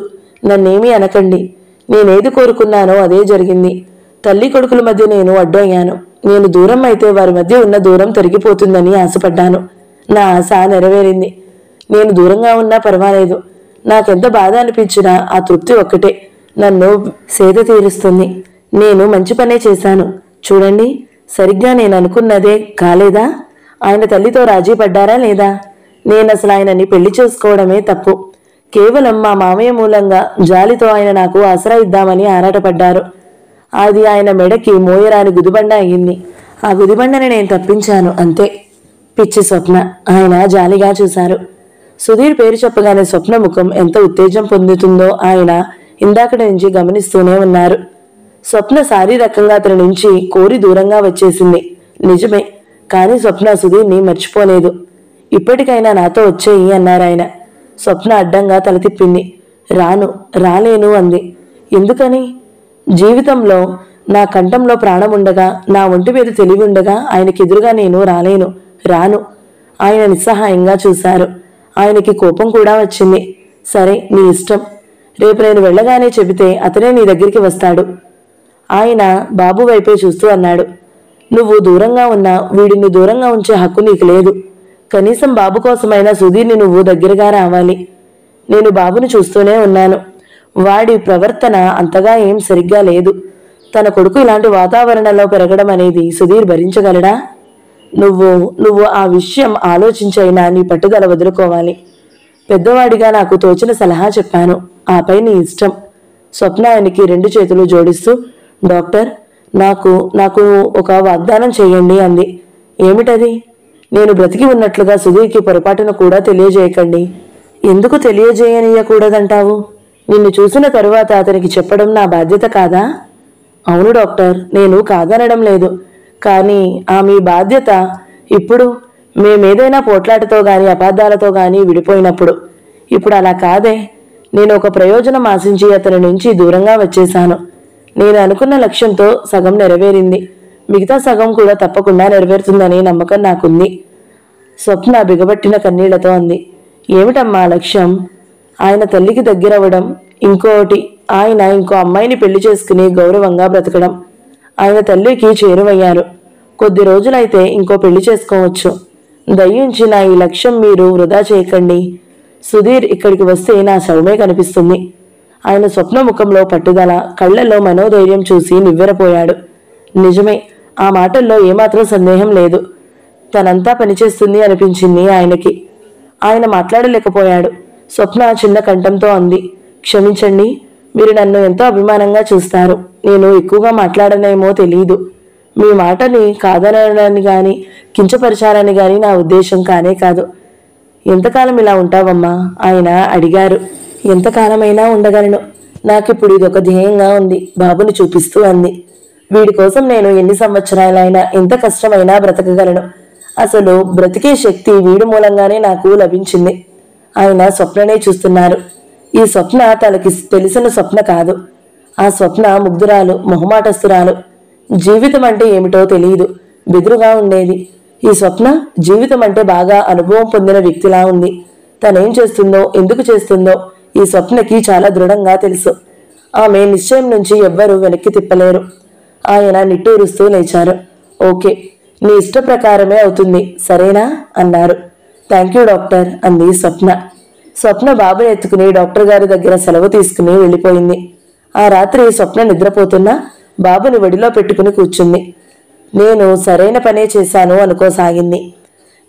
నన్నేమీ అనకండి. నేనేది కోరుకున్నానో అదే జరిగింది. తల్లి కొడుకుల మధ్య నేను అడ్డు అయ్యాను. నేను దూరం అయితే వారి మధ్య ఉన్న దూరం తరిగిపోతుందని ఆశపడ్డాను. నా ఆశ నెరవేరింది. నేను దూరంగా ఉన్నా పర్వాలేదు. నాకెంత బాధ అనిపించినా ఆ తృప్తి ఒక్కటే నన్ను సేద తీరుస్తుంది. నేను మంచి పనే చేశాను. చూడండి, సరిగ్గా నేను అనుకున్నదే కాలేదా? ఆయన తల్లితో రాజీ పడ్డారా లేదా? నేను అసలు ఆయనని పెళ్లి చేసుకోవడమే తప్పు. కేవలం మా మామయ్య మూలంగా జాలితో ఆయన నాకు ఆసరా ఇద్దామని ఆరాటపడ్డారు. అది ఆయన మెడకి మోయరాని గుదిబండ అయ్యింది. ఆ గుదిబండని నేను తప్పించాను అంతే. పిచ్చి స్వప్న. ఆయన జాలిగా చూశారు. సుధీర్ పేరు చెప్పగానే స్వప్న ముఖం ఎంత ఉత్తేజం పొందుతుందో ఆయన ఇందాకటి నుంచి గమనిస్తూనే ఉన్నారు. స్వప్న శారీరకంగా అతని నుంచి కోరి దూరంగా వచ్చేసింది నిజమే, కానీ స్వప్న సుధీర్ని మర్చిపోలేదు. ఇప్పటికైనా నాతో వచ్చేయి అన్నారాయన. స్వప్న అడ్డంగా తల తిప్పింది. రాలేను అంది. ఎందుకని? జీవితంలో నా కంఠంలో ప్రాణముండగా, నా ఒంటి మీద తెలివి ఉండగా ఆయనకెదురుగా నేను రాను. ఆయన నిస్సహాయంగా చూశారు. ఆయనకి కోపం కూడా వచ్చింది. సరే, నీ ఇష్టం. రేపు నేను వెళ్ళగానే చెబితే అతనే నీ దగ్గరికి వస్తాడు. ఆయన బాబు వైపే చూస్తూ అన్నాడు. నువ్వు దూరంగా ఉన్నా వీడిని దూరంగా ఉంచే హక్కు నీకు లేదు. కనీసం బాబు కోసమైనా సుధీర్ని నువ్వు దగ్గరగా రావాలి. నేను బాబుని చూస్తూనే ఉన్నాను. వాడి ప్రవర్తన అంతగా ఏం సరిగ్గా లేదు. తన కొడుకు ఇలాంటి వాతావరణంలో పెరగడం అనేది సుధీర్ భరించగలడా? నువ్వు ఆ విషయం ఆలోచించైనా నీ పట్టుదల వదులుకోవాలి. పెద్దవాడిగా నాకు తోచిన సలహా చెప్పాను. ఆపై నీ ఇష్టం. స్వప్న ఆయనకి 2 చేతులు జోడిస్తూ, డాక్టర్, నాకు ఒక వాగ్దానం చేయండి అంది. ఏమిటది? నేను బ్రతికి ఉన్నట్లుగా సుధీర్కి పొరపాటును కూడా తెలియజేయకండి. ఎందుకు తెలియజేయనీయకూడదంటావు? నిన్ను చూసిన తరువాత అతనికి చెప్పడం నా బాధ్యత కాదా? అవును డాక్టర్, నేను కాదనడం లేదు. కానీ మీ బాధ్యత ఇప్పుడు మేమేదైనా పోట్లాటతో గాని అపార్థాలతో గాని విడిపోయినప్పుడు. ఇప్పుడు అలా కాదే. నేను ఒక ప్రయోజనం ఆశించి అతని నుంచి దూరంగా వచ్చేశాను. నేను అనుకున్న లక్ష్యంతో సగం నెరవేరింది. మిగతా సగం కూడా తప్పకుండా నెరవేరుతుందనే నమ్మకం నాకుంది. స్వప్న బిగబట్టిన కన్నీళ్లతో అంది. ఏమిటమ్మా లక్ష్యం? ఆయన తల్లికి దగ్గరవ్వడం. ఇంకోటి, ఆయన ఇంకో అమ్మాయిని పెళ్లి చేసుకుని గౌరవంగా బ్రతకడం. ఆయన తల్లికి చేరువయ్యారు. కొద్ది రోజులైతే ఇంకో పెళ్లి చేసుకోవచ్చు. దయించి నా ఈ లక్ష్యం మీరు వృధా చేయకండి. సుధీర్ ఇక్కడికి వస్తే నా శవమే కనిపిస్తుంది. ఆయన స్వప్న ముఖంలో పట్టుదల, కళ్లలో మనోధైర్యం చూసి నివ్వెరపోయాడు. నిజమే, ఆ మాటల్లో ఏమాత్రం సందేహం లేదు. తనంతా పనిచేస్తుంది అనిపించింది ఆయనకి. ఆయన మాట్లాడలేకపోయాడు. స్వప్న చిన్న కంఠంతో అంది. క్షమించండి, మీరు నన్ను ఎంతో అభిమానంగా చూస్తారు. నేను ఎక్కువగా మాట్లాడనేమో తెలియదు. మీ మాటని కాదనని గాని కించపరచాలని గాని నా ఉద్దేశం కానే కాదు. ఎంతకాలం ఇలా ఉంటావమ్మా? ఆయన అడిగారు. ఎంతకాలమైనా ఉండగలను. నాకిప్పుడు ఇదొక ధ్యేయంగా ఉంది, బాబుని చూపిస్తూ అంది. వీడి కోసం నేను ఎన్ని సంవత్సరాలైనా ఎంత కష్టమైనా బ్రతకగలను. అసలు బ్రతికే శక్తి వీడి మూలంగానే నాకు లభించింది. ఆయన స్వప్ననే చూస్తున్నారు. ఈ స్వప్న తనకి తెలిసిన స్వప్న కాదు. ఆ స్వప్న ముగ్ధురాలు, మొహమాటస్తురాలు. జీవితం అంటే ఏమిటో తెలియదు, బెదురుగా ఉండేది. ఈ స్వప్న జీవితం అంటే బాగా అనుభవం పొందిన వ్యక్తిలా ఉంది. తనేం చేస్తుందో, ఎందుకు చేస్తుందో ఈ స్వప్నకి చాలా దృఢంగా తెలుసు. ఆమె నిశ్చయం నుంచి ఎవ్వరూ వెనక్కి తిప్పలేరు. ఆయన నిట్టూరుస్తూ లేచారు. ఓకే, నీ ఇష్ట ప్రకారమే అవుతుంది, సరేనా అన్నారు. థ్యాంక్ యూ డాక్టర్ అంది స్వప్న. స్వప్న బాబుని ఎత్తుకుని డాక్టర్ గారి దగ్గర సెలవు తీసుకుని వెళ్ళిపోయింది. ఆ రాత్రి స్వప్న నిద్రపోతున్నా బాబుని ఒడిలో పెట్టుకుని కూర్చుంది. నేను సరైన పనే చేశాను అనుకోసాగింది.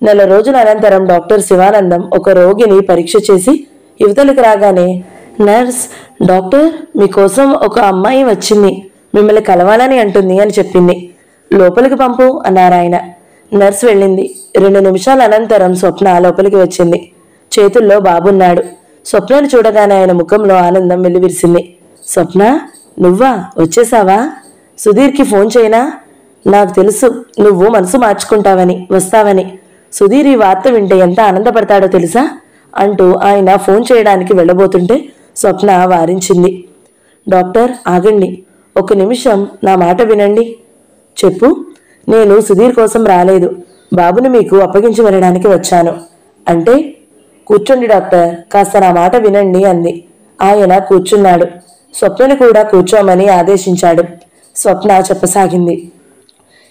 4 రోజుల అనంతరం డాక్టర్ శివానందం ఒక రోగిని పరీక్ష చేసి యువతలకు రాగానే, నర్స్, డాక్టర్ మీకోసం ఒక అమ్మాయి వచ్చింది, మిమ్మల్ని కలవాలని అంటుంది అని చెప్పింది. లోపలికి పంపు అన్నారాయన. నర్స్ వెళ్ళింది. 2 నిమిషాల అనంతరం స్వప్న లోపలికి వచ్చింది. చేతుల్లో బాబున్నాడు. స్వప్నను చూడగానే ఆయన ముఖంలో ఆనందం వెల్లివిరిసింది. స్వప్న, నువ్వా? వచ్చేసావా? సుధీర్కి ఫోన్ చేయనా? నాకు తెలుసు నువ్వు మనసు మార్చుకుంటావని, వస్తావని. సుధీర్ ఈ వార్త వింటే ఎంత ఆనందపడతాడో తెలుసా అంటూ ఆయన ఫోన్ చేయడానికి వెళ్ళబోతుంటే స్వప్న వారించింది. డాక్టర్, ఆగండి, 1 నిమిషం నా మాట వినండి. చెప్పు. నేను సుధీర్ కోసం రాలేదు, బాబుని మీకు అప్పగించి వెళ్ళడానికి వచ్చాను. అంటే? కూర్చోండి డాక్టర్, కాస్త నా మాట వినండి అంది. ఆయన కూర్చున్నాడు. స్వప్నని కూడా కూర్చోమని ఆదేశించాడు. స్వప్న చెప్పసాగింది.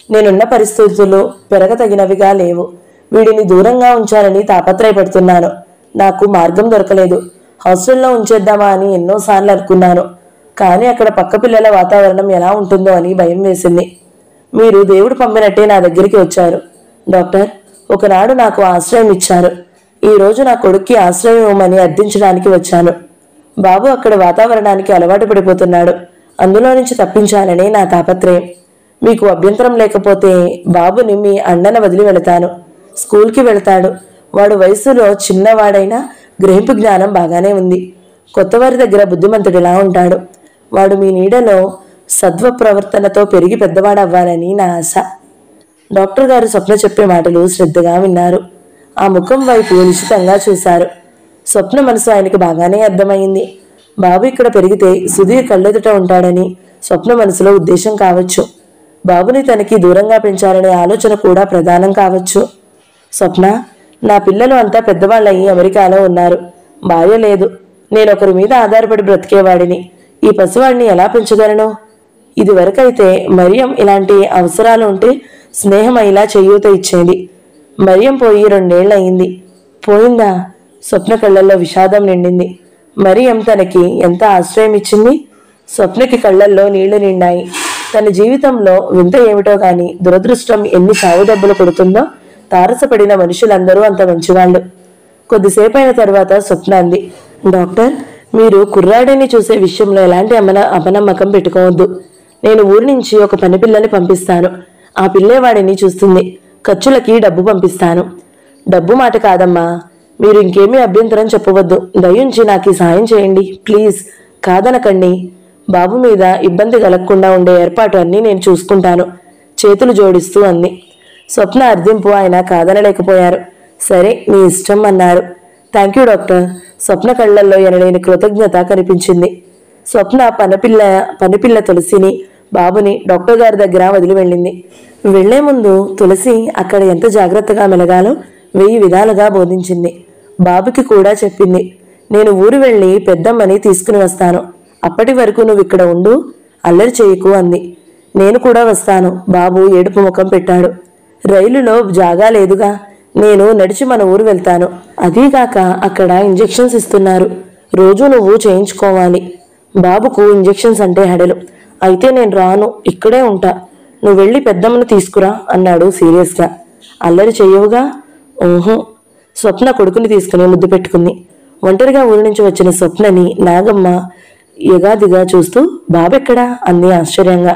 నేనున్న పరిస్థితులు పెరగతగినవిగా లేవు. వీడిని దూరంగా ఉంచాలని తాపత్రయపడుతున్నాను. నాకు మార్గం దొరకలేదు. హాస్టల్లో ఉంచేద్దామా అని ఎన్నోసార్లు అనుకున్నాను. కానీ అక్కడ పక్క పిల్లల వాతావరణం ఎలా ఉంటుందో అని భయం వేసింది. మీరు దేవుడు పంపినట్టే నా దగ్గరికి వచ్చారు డాక్టర్. ఒకనాడు నాకు ఆశ్రయం ఇచ్చారు. ఈ రోజు నా కొడుక్కి ఆశ్రయం ఇవ్వమని అర్థించడానికి వచ్చాను. బాబు అక్కడ వాతావరణానికి అలవాటు పడిపోతున్నాడు. అందులో నుంచి తప్పించాలని నా తాపత్రయం. మీకు అభ్యంతరం లేకపోతే బాబుని మీ అన్నన వదిలి వెళతాను. స్కూల్కి వెళతాడు. వాడు వయసులో చిన్నవాడైనా గ్రహింపు జ్ఞానం బాగానే ఉంది. కొత్తవారి దగ్గర బుద్ధిమంతుడిలా ఉంటాడు. వాడు మీ నీడలో సద్వ ప్రవర్తనతో పెరిగి పెద్దవాడవ్వాలని నా ఆశ. డాక్టర్ గారు స్వప్న చెప్పే మాటలు శ్రద్ధగా విన్నారు. ఆ ముఖం వైపు నిశితంగా చూశారు. స్వప్న మనసు ఆయనకి బాగానే అర్థమైంది. బాబు ఇక్కడ పెరిగితే సుధీర్ కళ్ళెదుట ఉంటాడని స్వప్న మనసులో ఉద్దేశం కావచ్చు. బాబుని తనకి దూరంగా పెంచాలనే ఆలోచన కూడా ప్రధానం కావచ్చు. స్వప్న, నా పిల్లలు అంతా పెద్దవాళ్ళయి అమెరికాలో ఉన్నారు. భార్య లేదు. నేనొకరి మీద ఆధారపడి బ్రతికేవాడిని. ఈ పసివాడిని ఎలా పెంచగలను? ఇది వరకైతే మరియం ఇలాంటి అవసరాలు ఉంటే స్నేహం ఇలా చేయూత ఇచ్చేది. మరియం పోయి 2 ఏళ్లయింది. పోయిందా? స్వప్న కళ్ళల్లో విషాదం నిండింది. మరియం తనకి ఎంత ఆశ్రయం ఇచ్చింది. స్వప్నకి కళ్ళల్లో నీళ్లు నిండాయి. తన జీవితంలో వింత ఏమిటో గాని దురదృష్టం ఎన్ని చావు దెబ్బలు కొడుతుందో. తారసపడిన మనుషులందరూ అంత మంచివాళ్ళు. కొద్దిసేపు అయిన తర్వాత స్వప్న అంది, డాక్టర్, మీరు కుర్రాడిని చూసే విషయంలో ఎలాంటి అపనమ్మకం పెట్టుకోవద్దు. నేను ఊరి నుంచి ఒక పని పిల్లని పంపిస్తాను. ఆ పిల్లేవాడిని చూస్తుంది. ఖర్చులకి డబ్బు పంపిస్తాను. డబ్బు మాట కాదమ్మా. మీరు ఇంకేమీ అభ్యంతరం చెప్పవద్దు. దయించి నాకు సాయం చేయండి ప్లీజ్. కాదనకండి. బాబు మీద ఇబ్బంది కలగకుండా ఉండే ఏర్పాటు అన్నీ నేను చూసుకుంటాను చేతులు జోడిస్తూ అంది. స్వప్న అర్థింపు ఆయన కాదనలేకపోయారు. సరే, మీ ఇష్టం అన్నారు. Thank you doctor. స్వప్న కళ్ళల్లో ఎనలేని కృతజ్ఞత కనిపించింది. స్వప్న పనిపిల్ల తులసిని బాబుని డాక్టర్ గారి దగ్గర వదిలి వెళ్ళింది. వెళ్లే ముందు తులసి అక్కడ ఎంత జాగ్రత్తగా మెలగాలో 1000 విధాలుగా బోధించింది. బాబుకి కూడా చెప్పింది, నేను ఊరు వెళ్ళి పెద్దమ్మని తీసుకుని వస్తాను. అప్పటి వరకు నువ్వు ఇక్కడ ఉండు, అల్లరి చేయకు అంది. నేను కూడా వస్తాను. బాబు ఏడుపు ముఖం పెట్టాడు. రైలులో జాగా లేదుగా. నేను నడిచి మన ఊరు వెళ్తాను. అదీగాక అక్కడ ఇంజెక్షన్స్ ఇస్తున్నారు. రోజు నువ్వు చేయించుకోవాలి. బాబుకు ఇంజెక్షన్స్ అంటే హడలు. అయితే నేను రాను, ఇక్కడే ఉంటా. నువ్వు వెళ్ళి పెద్దమ్మను తీసుకురా అన్నాడు సీరియస్గా. అల్లరి చెయ్యవుగా? ఊహు. స్వప్న కొడుకుని తీసుకుని ముద్దు పెట్టుకుంది. ఒంటరిగా ఊరి నుంచి వచ్చిన స్వప్నని నాగమ్మ యగాదిగా చూస్తూ బాబెక్కడా అంది ఆశ్చర్యంగా.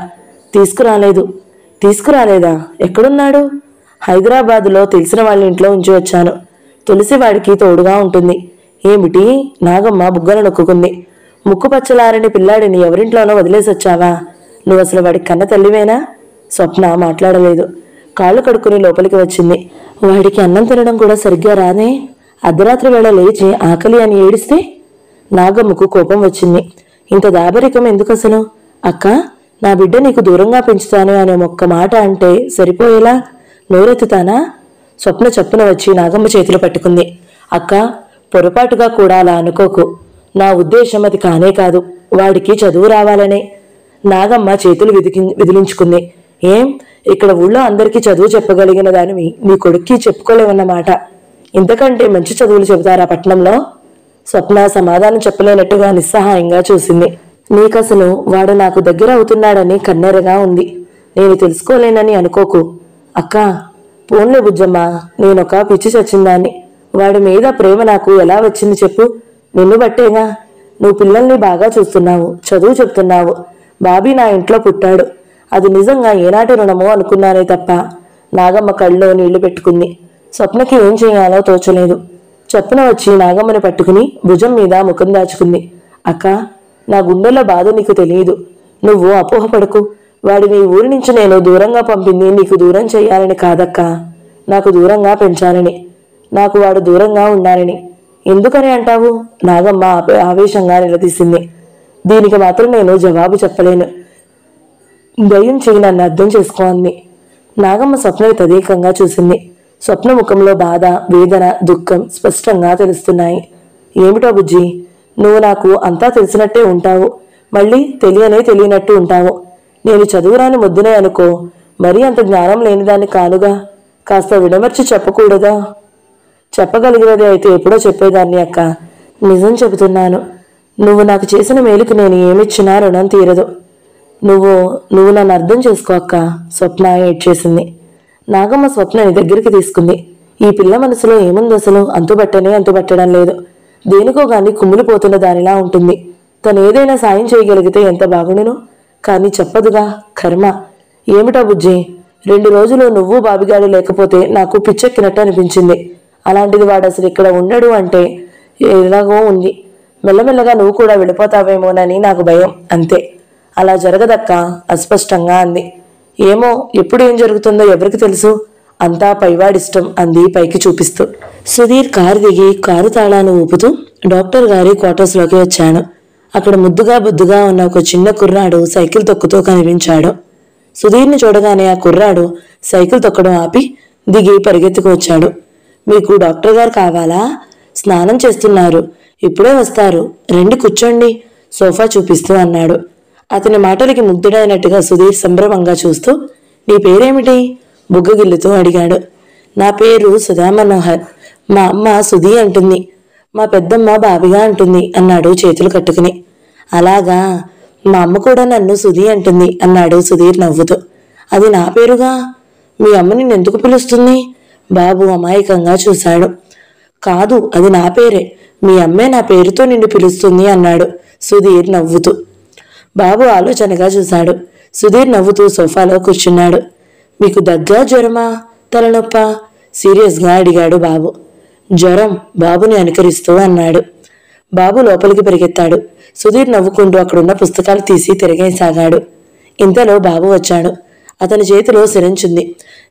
తీసుకురాలేదా? ఎక్కడున్నాడు? హైదరాబాదులో తెలిసిన వాళ్ళ ఇంట్లో ఉంచి వచ్చాను. తులసి వాడికి తోడుగా ఉంటుంది. ఏమిటి? నాగమ్మ బుగ్గలు నొక్కుంది. ముక్కు పచ్చలారని పిల్లాడిని ఎవరింట్లోనో వదిలేసి వచ్చావా? నువ్వు అసలు వాడికి కన్న తల్లివేనా? స్వప్న మాట్లాడలేదు. కాళ్ళు కడుక్కుని లోపలికి వచ్చింది. వాడికి అన్నం తినడం కూడా సరిగ్గా రాదే. అర్ధరాత్రి వేళ లేచి ఆకలి అని ఏడిస్తే నాగమ్మకు కోపం వచ్చింది. ఇంత దాబరికం ఎందుకు అసలు? అక్క, నా బిడ్డ నీకు దూరంగా పెంచుతాను అనే ఒక్క మాట అంటే సరిపోయేలా నోరెత్తుతానా? స్వప్న చప్పున వచ్చి నాగమ్మ చేతులు పట్టుకుంది. అక్క, పొరపాటుగా కూడా అలా అనుకోకు. నా ఉద్దేశం అది కానే కాదు. వాడికి చదువు రావాలనే. నాగమ్మ చేతులు విదిలించుకుంది. ఏం, ఇక్కడ ఊళ్ళో అందరికీ చదువు చెప్పగలిగిన దానివి నీ కొడుక్కి చెప్పుకోలేవన్నమాట. ఇంతకంటే మంచి చదువులు చెబుతారా పట్నంలో? స్వప్న సమాధానం చెప్పలేనట్టుగా నిస్సహాయంగా చూసింది. నీకసలు వాడు నాకు దగ్గర అవుతున్నాడని కన్నెరగా ఉంది. నేను తెలుసుకోలేనని అనుకోకు. అక్క, పోన్లే బుజ్జమ్మ, నేనొక పిచ్చి చచ్చిందాన్ని. వాడి మీద ప్రేమ నాకు ఎలా వచ్చింది చెప్పు? నిన్ను బట్టేగా. నువ్వు పిల్లల్ని బాగా చూస్తున్నావు, చదువు చెప్తున్నావు. బాబీ నా ఇంట్లో పుట్టాడు. అది నిజంగా ఏనాటి రుణమో అనుకున్నానే తప్ప. నాగమ్మ కళ్ళలో నీళ్లు పెట్టుకుంది. స్వప్నకి ఏం చేయాలో తోచలేదు. చప్పున వచ్చి నాగమ్మని పట్టుకుని భుజం మీద ముఖం దాచుకుంది. అక్క, నా గుండెల్లో బాధ నీకు తెలియదు. నువ్వు అపోహపడకు. వాడిని ఊరి నుంచి నేను దూరంగా పంపింది నీకు దూరం చేయాలని కాదక్క, నాకు దూరంగా పెంచాలని. నాకు వాడు దూరంగా ఉండాలని. ఎందుకని అంటావు? నాగమ్మ ఆవేశంగా నిలదీసింది. దీనికి మాత్రం నేను జవాబు చెప్పలేను. దయ్యం చెయ్యి, నన్ను అర్థం చేసుకో అంది. నాగమ్మ స్వప్నని తదేకంగా చూసింది. స్వప్న ముఖంలో బాధ, వేదన, దుఃఖం స్పష్టంగా తెలుస్తున్నాయి. ఏమిటో బుజ్జి, నువ్వు నాకు అంతా తెలిసినట్టే ఉంటావు, మళ్ళీ తెలియనట్టు ఉంటావు. నేను చదువురాని ముద్దునే అనుకో, మరీ అంత జ్ఞానం లేనిదాన్ని కానుగా. కాస్త విడమర్చి చెప్పకూడదా? చెప్పగలిగినది అయితే ఎప్పుడో చెప్పేదాన్ని అక్క. నిజం చెబుతున్నాను. నువ్వు నాకు చేసిన మేలుకి నేను ఏమిచ్చినా రుణం తీరదు. నువ్వు నన్ను అర్థం చేసుకో అక్క. స్వప్న ఏడ్చేసింది. నాగమ్మ స్వప్నని దగ్గరికి తీసుకుంది. ఈ పిల్ల మనసులో ఏముంది అసలు అంతుబట్టడం లేదు. దేనికో గాని కుమ్ములిపోతున్న దానిలా ఉంటుంది. తను ఏదైనా సాయం చేయగలిగితే ఎంత బాగుండును. కానీ చెప్పదుగా, కర్మ. ఏమిటా బుజ్జి, 2 రోజులు నువ్వు బాబిగాడు లేకపోతే నాకు పిచ్చెక్కినట్టు అనిపించింది. అలాంటిది వాడు అసలు ఇక్కడ ఉండడు అంటే ఎలాగో ఉంది. మెల్లమెల్లగా నువ్వు కూడా వెళ్ళిపోతావేమోనని నాకు భయం, అంతే. అలా జరగదక్క, అస్పష్టంగా అంది. ఏమో, ఎప్పుడు ఏం జరుగుతుందో ఎవరికి తెలుసు. అంతా పైవాడిష్టం అంది పైకి చూపిస్తూ. సుధీర్ కారు దిగి కారు తాళాన్ని ఊపుతూ డాక్టర్ గారి క్వార్టర్స్లోకి వచ్చాను. అక్కడ ముద్దుగా బొద్దుగా ఉన్న ఒక చిన్న కుర్రాడు సైకిల్ తొక్కుతూ కనిపించాడు. సుధీర్ని చూడగానే ఆ కుర్రాడు సైకిల్ తొక్కడం ఆపి దిగి పరిగెత్తుకు వచ్చాడు. మీకు డాక్టర్ గారు కావాలా? స్నానం చేస్తున్నారు, ఇప్పుడే వస్తారు, రండి కూర్చోండి, సోఫా చూపిస్తూ అన్నాడు. అతని మాటలకి ముగ్ధుడైనట్టుగా సుధీర్ సంభ్రమంగా చూస్తూ, నీ పేరేమిటి? బుగ్గగిల్లుతూ అడిగాడు. నా పేరు సుధా మనోహర్. మా అమ్మ సుధీ అంటుంది, మా పెద్దమ్మ బాబిగా అంటుంది అన్నాడు చేతులు కట్టుకుని. అలాగా, మా అమ్మ కూడా నన్ను సుధీ అంటుంది అన్నాడు సుధీర్ నవ్వుతూ. అది నా పేరుగా, మీ అమ్మ నిన్ను ఎందుకు పిలుస్తుంది? బాబు అమాయకంగా చూశాడు. కాదు, అది నా పేరే, మీ అమ్మే నా పేరుతో నిన్ను పిలుస్తుంది అన్నాడు సుధీర్ నవ్వుతూ. బాబు ఆలోచనగా చూశాడు. సుధీర్ నవ్వుతూ సోఫాలో కూర్చున్నాడు. మీకు దగ్గా జ్వరమా, తలనొప్ప? సీరియస్గా అడిగాడు బాబు. జ్వరం, బాబుని అనుకరిస్తూ అన్నాడు. బాబు లోపలికి పరిగెత్తాడు. సుధీర్ నవ్వుకుంటూ అక్కడున్న పుస్తకాలు తీసి తిరగేసాగాడు. ఇంతలో బాబు వచ్చాడు. అతని చేతిలో సిరంజుంది.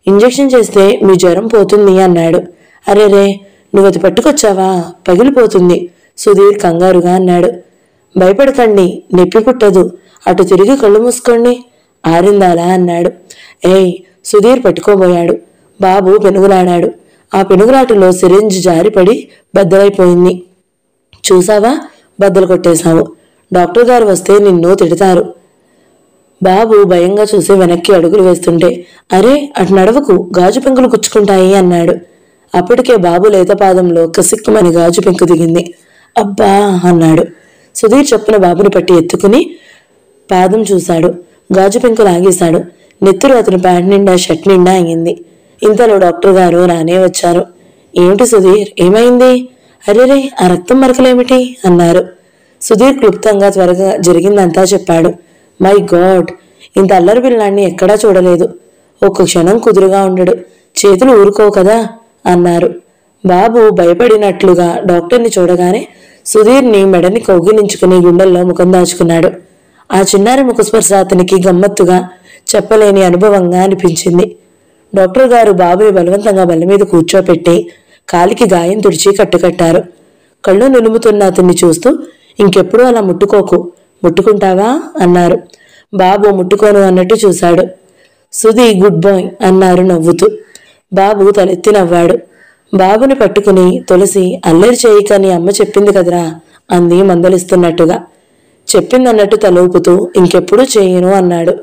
ఇంజెక్షన్ చేస్తే మీ జ్వరం పోతుంది అన్నాడు. అరేరే, నువ్వు అది పట్టుకొచ్చావా? పగిలిపోతుంది, సుధీర్ కంగారుగా అన్నాడు. భయపడకండి, నొప్పి పుట్టదు, అటు తిరిగి కళ్ళు మూసుకోండి, ఆరిందాలా అన్నాడు. ఏయ్, సుధీర్ పట్టుకోబోయాడు. బాబు పెనుగులాడాడు. ఆ పెనుగులాటలో సిరింజ్ జారిపడి బద్దలైపోయింది. చూసావా, బద్దలు కొట్టేశావు. డాక్టర్ గారు వస్తే నిన్ను తిడతారు. బాబు భయంగా చూసి వెనక్కి అడుగులు వేస్తుంటే, అరే అటు నడవకు, గాజు పెంకులు గుచ్చుకుంటాయి అన్నాడు. అప్పటికే బాబు లేతపాదంలో కసిక్కుమని గాజు పెంకు దిగింది. అబ్బా అన్నాడు. సుధీర్ చొప్పున బాబుని పట్టి ఎత్తుకుని పాదం చూశాడు. గాజు పెంకు లాగేశాడు. నెత్తురు అతని ప్యాంట్ నిండా షర్ట్ నిండా అయింది. ఇంతలో డాక్టర్ గారు రానే వచ్చారు. ఏమిటి సుధీర్, ఏమైంది? అరేరే, ఆ రక్తం మరకలేమిటి అన్నారు. సుధీర్ క్లుప్తంగా త్వరగా జరిగిందంతా చెప్పాడు. మై గాడ్, ఇంత అల్లరి పిల్లాన్ని ఎక్కడా చూడలేదు. ఒక్క క్షణం కుదురుగా ఉండడు, చేతులు ఊరుకోవు కదా అన్నారు. బాబు భయపడినట్లుగా డాక్టర్ని చూడగానే సుధీర్ని మెడని కౌగిలించుకుని గుండెల్లో ముఖం దాచుకున్నాడు. ఆ చిన్నారి ముఖస్పర్శ అతనికి గమ్మత్తుగా, చెప్పలేని అనుభవంగా అనిపించింది. డాక్టర్ గారు బాబుని బలవంతంగా బల్ల మీద కూర్చోపెట్టి కాలికి గాయం తుడిచి కట్టుకట్టారు. కళ్ళు నులుముతున్న అతన్ని చూస్తూ, ఇంకెప్పుడూ అలా ముట్టుకోకు, ముట్టుకుంటావా అన్నారు. బాబు ముట్టుకోను అన్నట్టు చూశాడు. సుధీ గుడ్ బాయ్ అన్నారు నవ్వుతూ. బాబు తలెత్తి నవ్వాడు. బాబుని పట్టుకుని తులసి, అల్లరి చేయకని అమ్మ చెప్పింది కదరా అంది మందలిస్తున్నట్టుగా. చెప్పిందన్నట్టు తలూపుతూ, ఇంకెప్పుడూ చేయను అన్నాడు.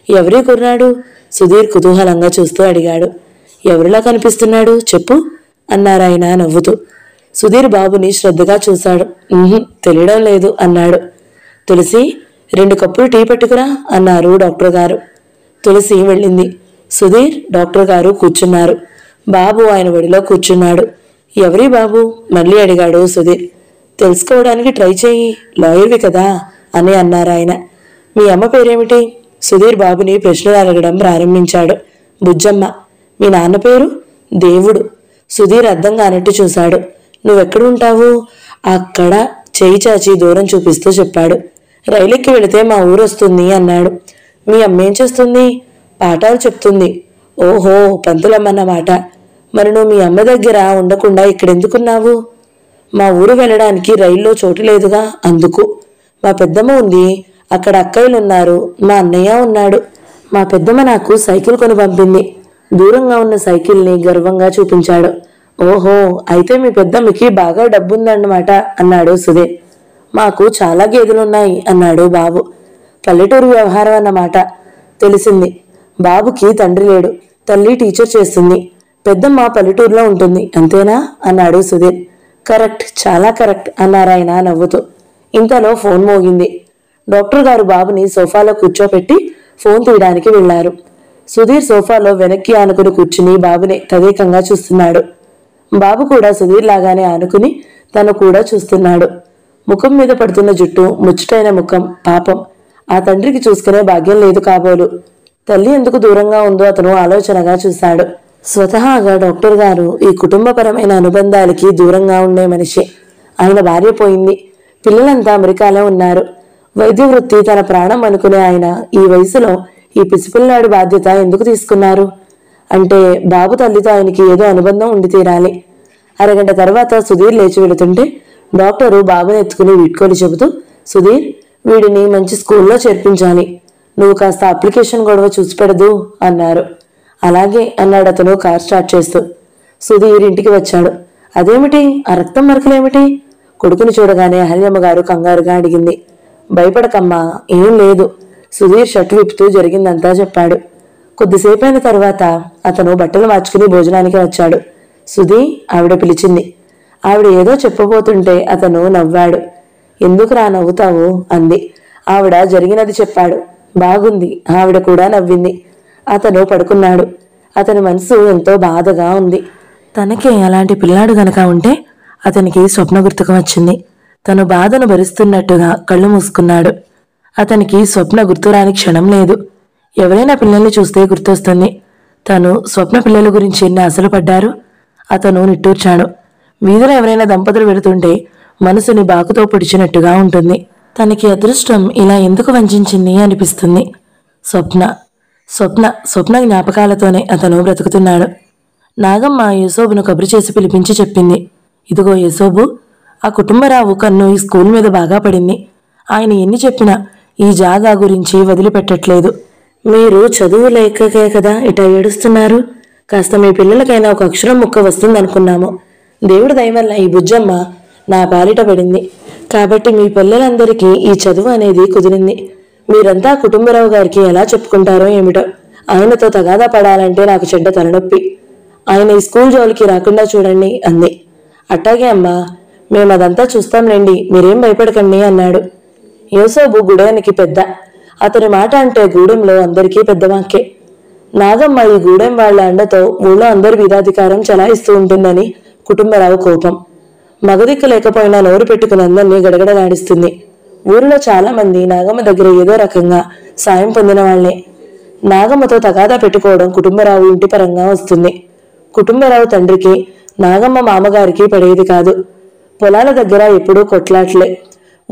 ఎవరి కుర్రాడు? సుధీర్ కుతూహలంగా చూస్తూ అడిగాడు. ఎవరిలా కనిపిస్తున్నాడు చెప్పు అన్నారాయన నవ్వుతూ. సుధీర్ బాబుని శ్రద్ధగా చూశాడు. తెలియడం లేదు అన్నాడు. తులసి, 2 కప్పులు టీ పట్టుకురా అన్నారు డాక్టర్ గారు. తులసి వెళ్ళింది. సుధీర్, డాక్టర్ గారు కూర్చున్నారు. బాబు ఆయన ఒడిలో కూర్చున్నాడు. ఎవరి బాబు మళ్ళీ అడిగాడు సుధీర్. తెలుసుకోవడానికి ట్రై చేయి, లాయర్వి కదా అని అన్నారాయన. మీ అమ్మ పేరేమిటి? సుధీర్ బాబుని ప్రశ్నలు అడగడం ప్రారంభించాడు. బుజ్జమ్మ. మీ నాన్న పేరు? దేవుడు. సుధీర్ అర్థం కానట్టు చూశాడు. నువ్వెక్కడుంటావు? అక్కడ చేయి చాచి దూరం చూపిస్తూ చెప్పాడు. రైలెక్కి వెళితే మా ఊరు వస్తుంది అన్నాడు. మీ అమ్మేం చేస్తుంది? పాఠాలు చెప్తుంది. ఓహో, పంతులమ్మన్నమాట. మరి నువ్వు మీ అమ్మ దగ్గర ఉండకుండా ఇక్కడెందుకున్నావు? మా ఊరు వెళ్ళడానికి రైల్లో చోటు లేదుగా, అందుకు. మా పెద్దమ్మ ఉంది, అక్కడ అక్కయ్యలున్నారు, మా అన్నయ్య ఉన్నాడు. మా పెద్దమ్మ నాకు సైకిల్ కొని పంపింది. దూరంగా ఉన్న సైకిల్ని గర్వంగా చూపించాడు. ఓహో, అయితే మీ పెద్దమ్మకి బాగా డబ్బుందన్నమాట అన్నాడు సుధీర్. మాకు చాలా గేదెలున్నాయి అన్నాడు బాబు. పల్లెటూరు వ్యవహారం అన్నమాట. తెలిసింది. బాబుకి తండ్రి లేడు, తల్లి టీచర్ చేస్తుంది, పెద్దమ్మ పల్లెటూరులో ఉంటుంది, అంతేనా అన్నాడు సుధీర్. కరెక్ట్, చాలా కరెక్ట్ అన్నారాయన నవ్వుతూ. ఇంతలో ఫోన్ మోగింది. డాక్టర్ గారు బాబుని సోఫాలో కూర్చోపెట్టి ఫోన్ తీయడానికి వెళ్లారు. సుధీర్ సోఫాలో వెనక్కి ఆనుకుని కూర్చుని బాబుని తదేకంగా చూస్తున్నాడు. బాబు కూడా సుధీర్ లాగానే ఆనుకుని తను కూడా చూస్తున్నాడు. ముఖం మీద పడుతున్న జుట్టు, ముచ్చటైన ముఖం. పాపం ఆ తండ్రికి చూసుకునే భాగ్యం లేదు కాబోలు. తల్లి ఎందుకు దూరంగా ఉందో అతను ఆలోచనగా చూశాడు. స్వతహాగా డాక్టర్ గారు ఈ కుటుంబపరమైన అనుబంధాలకి దూరంగా ఉండే మనిషి. ఆయన భార్య పోయింది. పిల్లలంతా అమెరికాలో ఉన్నారు. వైద్య వృత్తి తన ప్రాణం అనుకునే ఆయన ఈ వయసులో ఈ పిసిపిల్లాడి బాధ్యత ఎందుకు తీసుకున్నారు? అంటే బాబు తల్లితో ఆయనకి ఏదో అనుబంధం ఉండి తీరాలి. అరగంట తర్వాత సుధీర్ లేచి వెళుతుంటే డాక్టరు బాబుని ఎత్తుకుని వీడ్కోలు చెబుతూ, సుధీర్, వీడిని మంచి స్కూల్లో చేర్పించాలి. నువ్వు కాస్త అప్లికేషన్ గొడవ చూసి పెడదు అన్నారు. అలాగే అన్నాడు అతను కార్ స్టార్ట్ చేస్తూ. సుధీర్ ఇంటికి వచ్చాడు. అదేమిటి, ఆ రక్తం మరకలేమిటి? కొడుకుని చూడగానే అహల్యమ్మ గారు కంగారుగా అడిగింది. భయపడకమ్మా, ఏం లేదు. సుధీర్ షర్టు విప్పుతూ జరిగిందంతా చెప్పాడు. కొద్దిసేపైన తర్వాత అతను బట్టలు మార్చుకుని భోజనానికి వచ్చాడు. సుధీ, ఆవిడ పిలిచింది. ఆవిడ ఏదో చెప్పబోతుంటే అతను నవ్వాడు. ఎందుకురా నవ్వుతావు అంది. ఆవిడ జరిగినది చెప్పాడు. బాగుంది. ఆవిడ కూడా నవ్వింది. అతను పడుకున్నాడు. అతని మనసు ఎంతో బాధగా ఉంది. తనకే అలాంటి పిల్లాడు గనక ఉంటే అతనికి స్వప్న గుర్తుకు వచ్చింది. తను బాధను భరిస్తున్నట్టుగా కళ్ళు మూసుకున్నాడు. అతనికి స్వప్న గుర్తురాని క్షణం లేదు. ఎవరైనా పిల్లల్ని చూస్తే గుర్తొస్తుంది. తను స్వప్న పిల్లల గురించి ఎన్ని ఆశలు పడ్డారు. అతను నిట్టూర్చాడు. వీధిలో ఎవరైనా దంపతులు వెళుతుంటే మనసుని బాకుతో పొడిచినట్టుగా ఉంటుంది. తనకి అదృష్టం ఇలా ఎందుకు వంచింది అనిపిస్తుంది. స్వప్న జ్ఞాపకాలతోనే అతను బ్రతుకుతున్నాడు. నాగమ్మ యేసోబును కబురు చేసి పిలిపించి చెప్పింది. ఇదిగో యేసోబు, ఆ కుటుంబరావు కన్ను ఈ స్కూల్ మీద బాగా పడింది. ఆయన ఎన్ని చెప్పినా ఈ జాగా గురించి వదిలిపెట్టట్లేదు. మీరు చదువు లేకకే కదా ఇట ఏడుస్తున్నారు. కాస్త మీ పిల్లలకైనా ఒక అక్షరం ముక్క వస్తుందనుకున్నాము. దేవుడి దయ వల్ల ఈ బుజ్జమ్మ నా పాలిట పడింది. కాబట్టి మీ పిల్లలందరికీ ఈ చదువు అనేది కుదిరింది. మీరంతా కుటుంబరావు గారికి ఎలా చెప్పుకుంటారో ఏమిటో. ఆయనతో తగాదా పడాలంటే నాకు చెడ్డ తలనొప్పి. ఆయన ఈ స్కూల్ జోలికి రాకుండా చూడండి అంది. అట్టాగే అమ్మా, మేమదంతా చూస్తాంలేండి, మీరేం భయపడకండి అన్నాడు. యేసోబు గూడెనికి పెద్ద. అతని మాట అంటే గూడెంలో అందరికీ పెద్దవాకే. నాగమ్మ ఈ గూడెం వాళ్ల అండతో ఊళ్ళో అందరి వీరాధికారం చలాయిస్తూ ఉంటుందని కుటుంబరావు కోపం. మగదిక్కు లేకపోయినా నోరు పెట్టుకుని అందరినీ గడగడలాడిస్తుంది. ఊరిలో చాలా మంది నాగమ్మ దగ్గర ఏదో రకంగా సాయం పొందిన వాళ్లే. నాగమ్మతో తగాదా పెట్టుకోవడం కుటుంబరావు ఇంటి పరంగా వస్తుంది. కుటుంబరావు తండ్రికి నాగమ్మ మామగారికి పడేది కాదు. పొలాల దగ్గర ఎప్పుడూ కొట్లాట్లే.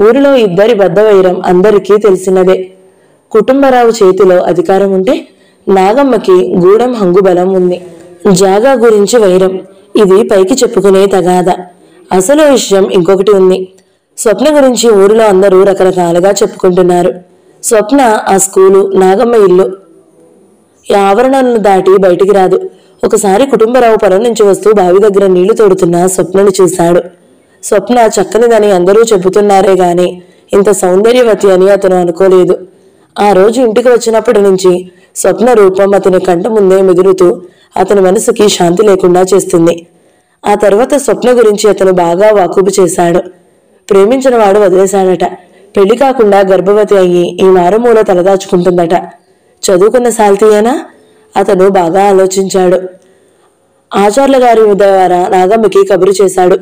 ఊరిలో ఇద్దరి బద్దవైరం అందరికీ తెలిసినదే. కుటుంబరావు చేతిలో అధికారం ఉంటే నాగమ్మకి గూడెం హంగుబలం ఉంది. జాగా గురించి వైరం. ఇది పైకి చెప్పుకునే తగాదా. అసలు విషయం ఇంకొకటి ఉంది. స్వప్న గురించి ఊరిలో అందరూ రకరకాలుగా చెప్పుకుంటున్నారు. స్వప్న ఆ స్కూలు, నాగమ్మ ఇల్లు ఈ ఆవరణలను దాటి బయటికి రాదు. ఒకసారి కుటుంబరావు పొలం నుంచి వస్తూ బావి దగ్గర నీళ్లు తోడుతున్న స్వప్నను చూశాడు. స్వప్న చక్కనిదని అందరూ చెబుతున్నారే గాని ఇంత సౌందర్యవతి అని అతను అనుకోలేదు. ఆ రోజు ఇంటికి వచ్చినప్పటి నుంచి స్వప్న రూపం అతని కంట ముందే మెదులుతూ అతని మనసుకి శాంతి లేకుండా చేస్తుంది. ఆ తర్వాత స్వప్న గురించి అతను బాగా వాకూపు చేశాడు. ప్రేమించిన వాడు వదిలేశాడట. పెళ్లి కాకుండా గర్భవతి అయ్యి ఈ మారుమూల తలదాచుకుంటుందట. చదువుకున్న సాల్తీయేనా? అతను బాగా ఆలోచించాడు. ఆచార్ల గారి ద్వారా నాగమ్మకి కబురు చేశాడు.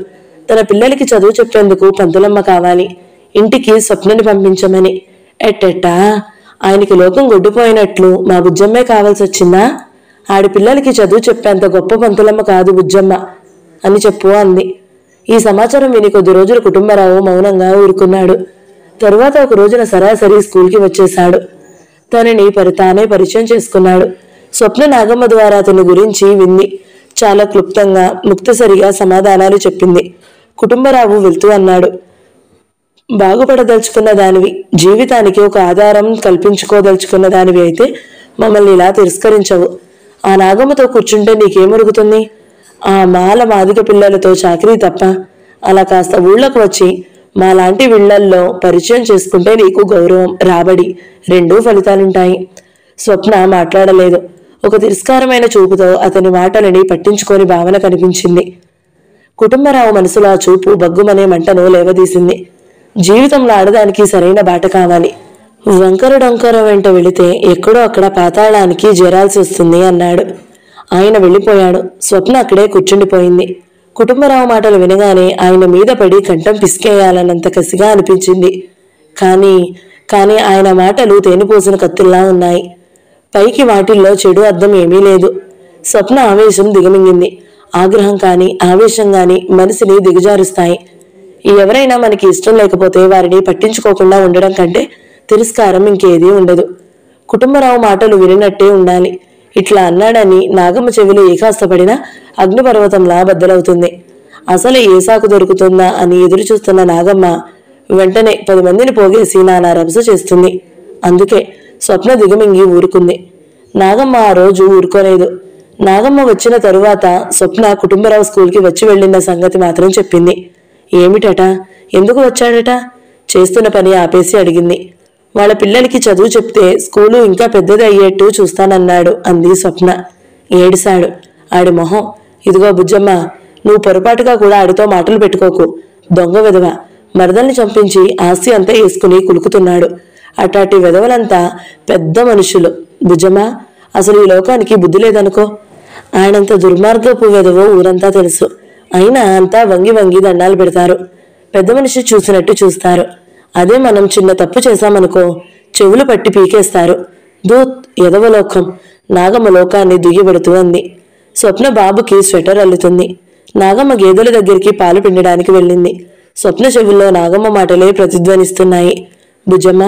తన పిల్లలకి చదువు చెప్పేందుకు పంతులమ్మ కావాలి, ఇంటికి స్వప్నని పంపించమని. ఎట్టెట్టా ఆయనకి లోకం గొడ్డుపోయినట్లు మా బుజ్జమ్మే కావాల్సి వచ్చిందా? ఆడి పిల్లలకి చదువు చెప్పేంత గొప్ప పంతులమ్మ కాదు బుజ్జమ్మ అని చెప్పు అంది. ఈ సమాచారం విని కొద్ది రోజులు కుటుంబరావు మౌనంగా ఊరుకున్నాడు. తరువాత ఒక రోజున సరాసరి స్కూల్కి వచ్చేశాడు. తనని తానే పరిచయం చేసుకున్నాడు. స్వప్న నాగమ్మ ద్వారా అతని గురించి వింది. చాలా క్లుప్తంగా, ముక్తసరిగా సమాధానాలు చెప్పింది. కుటుంబరావు వెళ్తూ అన్నాడు. బాగుపడదలుచుకున్న దానివి, జీవితానికి ఒక ఆధారం కల్పించుకోదలుచుకున్న దానివి అయితే మమ్మల్ని ఇలా తిరస్కరించవు. ఆ నాగమ్మతో కూర్చుంటే నీకేమరుగుతుంది? ఆ మాల మాదిక పిల్లలతో చాకరీ తప్ప. అలా కాస్త ఊళ్ళకు వచ్చి మాలాంటి వీళ్లల్లో పరిచయం చేసుకుంటే నీకు గౌరవం, రాబడి రెండూ ఫలితాలుంటాయి. స్వప్న మాట్లాడలేదు. ఒక తిరస్కారమైన చూపుతో అతని మాటలని పట్టించుకోని భావన కనిపించింది. కుటుంబరావు మనసులో ఆ చూపు బగ్గుమనే మంటను లేవదీసింది. జీవితంలో ఆడదానికి సరైన బాట కావాలి. వంకర డొంకర వెంట వెళితే ఎక్కడో అక్కడ పాతాళానికి చేరాల్సి వస్తుంది అన్నాడు. ఆయన వెళ్ళిపోయాడు. స్వప్న అక్కడే కూర్చుండిపోయింది. కుటుంబరావు మాటలు వినగానే ఆయన మీద పడి కంఠం పిసికేయాలన్నంత కసిగా అనిపించింది. కానీ ఆయన మాటలు తేనెపోసిన కత్తుల్లా ఉన్నాయి. పైకి వాటిల్లో చెడు అర్థం ఏమీ లేదు. స్వప్న ఆవేశం దిగమింగింది. ఆగ్రహం కానీ ఆవేశం కానీ మనిషిని దిగజారుస్తాయి. ఎవరైనా మనకి ఇష్టం లేకపోతే వారిని పట్టించుకోకుండా ఉండడం కంటే తిరస్కారం ఇంకేదీ ఉండదు. కుటుంబరావు మాటలు వినినట్టే ఉండాలి. ఇట్లా అన్నాడని నాగమ్మ చెవిలో ఏకాస్తపడినా అగ్నిపర్వతంలా బద్దలవుతుంది. అసలు ఏ సాకు దొరుకుతుందా అని ఎదురు చూస్తున్న నాగమ్మ వెంటనే 10 మందిని పోగేసి నానా రభస చేస్తుంది. అందుకే స్వప్న దిగమింగి ఊరుకుంది. నాగమ్మ ఆ రోజు ఊరుకోలేదు. నాగమ్మ వచ్చిన తరువాత స్వప్న కుటుంబరావు స్కూల్కి వచ్చి వెళ్లిన సంగతి మాత్రం చెప్పింది. ఏమిటట, ఎందుకు వచ్చాడట, చేస్తున్న పని ఆపేసి అడిగింది. వాళ్ళ పిల్లలకి చదువు చెప్తే స్కూలు ఇంకా పెద్దది అయ్యేట్టు చూస్తానన్నాడు అంది స్వప్న. ఏడిశాడు. ఆడి మొహం, ఇదిగో బుజ్జమ్మ, నువ్వు పొరపాటుగా కూడా ఆడితో మాటలు పెట్టుకోకు. దొంగ విధవ, మరదల్ని చంపించి ఆస్తి అంతా వేసుకుని కులుకుతున్నాడు. అటాటి విధవలంతా పెద్ద మనుషులు. బుజ్జమ్మ, అసలు ఈ లోకానికి బుద్ధి లేదనుకో. ఆయనంత దుర్మార్గపు విధవో ఊరంతా తెలుసు. అయినా అంతా వంగి వంగి దండాలు పెడతారు. పెద్ద మనిషి చూసినట్టు చూస్తారు. అదే మనం చిన్న తప్పు చేశామనుకో, చెవులు పట్టి పీకేస్తారు. దూత్ ఎదవలోకం. నాగమ్మ లోకాన్ని దుయ్యబడుతూ అంది. స్వప్న బాబుకి స్వెటర్ అల్లుతుంది. నాగమ్మ గేదెల దగ్గరికి పాలు పిండడానికి వెళ్ళింది. స్వప్న చెవుల్లో నాగమ్మ మాటలే ప్రతిధ్వనిస్తున్నాయి. బుజ్జమ్మ,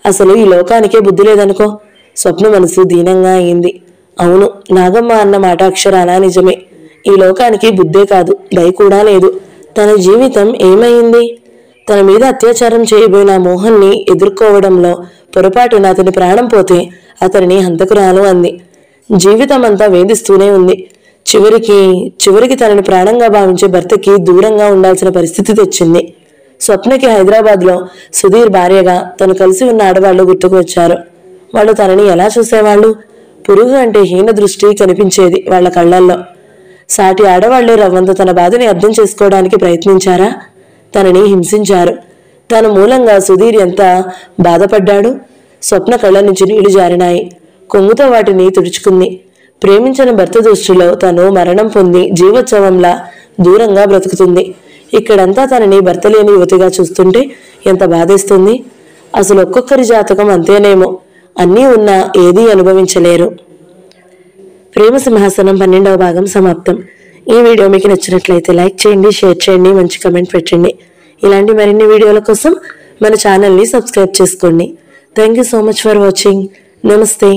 అసలు ఈ లోకానికే బుద్ధి లేదనుకో. స్వప్న మనసు దీనంగా అయింది. అవును, నాగమ్మ అన్న మాట అక్షరాల నిజమే. ఈ లోకానికి బుద్ధే కాదు, దయ కూడా లేదు. తన జీవితం ఏమైంది? తన మీద అత్యాచారం చేయబోయిన మోహన్ని ఎదుర్కోవడంలో పొరపాటున అతని ప్రాణం పోతే అతనిని హంతకురాలు అంది. జీవితం అంతా వేధిస్తూనే ఉంది. చివరికి తనని ప్రాణంగా భావించే భర్తకి దూరంగా ఉండాల్సిన పరిస్థితి తెచ్చింది. స్వప్నకి హైదరాబాద్లో సుధీర్ భార్యగా తను కలిసి ఉన్న ఆడవాళ్లు గుర్తుకు వచ్చారు. వాళ్ళు తనని ఎలా చూసేవాళ్ళు? పురుగు అంటే హీన దృష్టి కనిపించేది వాళ్ల కళ్లల్లో. సాటి ఆడవాళ్లే రవ్వంత తన బాధని అర్థం చేసుకోవడానికి ప్రయత్నించారా? తనని హింసించారు. తన మూలంగా సుధీర్ ఎంత బాధపడ్డాడు? స్వప్న కళ్ళ నుంచి నీళ్లు జారినాయి. కొంగుతో వాటిని తుడుచుకుంది. ప్రేమించిన భర్త దృష్టిలో తను మరణం పొంది జీవోత్సవంలా దూరంగా బ్రతుకుతుంది. ఇక్కడంతా తనని భర్త లేని యువతిగా చూస్తుంటే ఎంత బాధేస్తుంది. అసలు ఒక్కొక్కరి జాతకం అంతేనేమో. అన్నీ ఉన్నా ఏదీ అనుభవించలేరు. ప్రేమ సింహాసనం 12వ భాగం సమాప్తం. ఈ వీడియో మీకు నచ్చినట్లయితే లైక్ చేయండి, షేర్ చేయండి, మంచి కమెంట్ పెట్టండి. ఇలాంటి మరిన్ని వీడియోల కోసం మన ఛానల్ని సబ్స్క్రైబ్ చేసుకోండి. Thank you so much for watching. నమస్తే.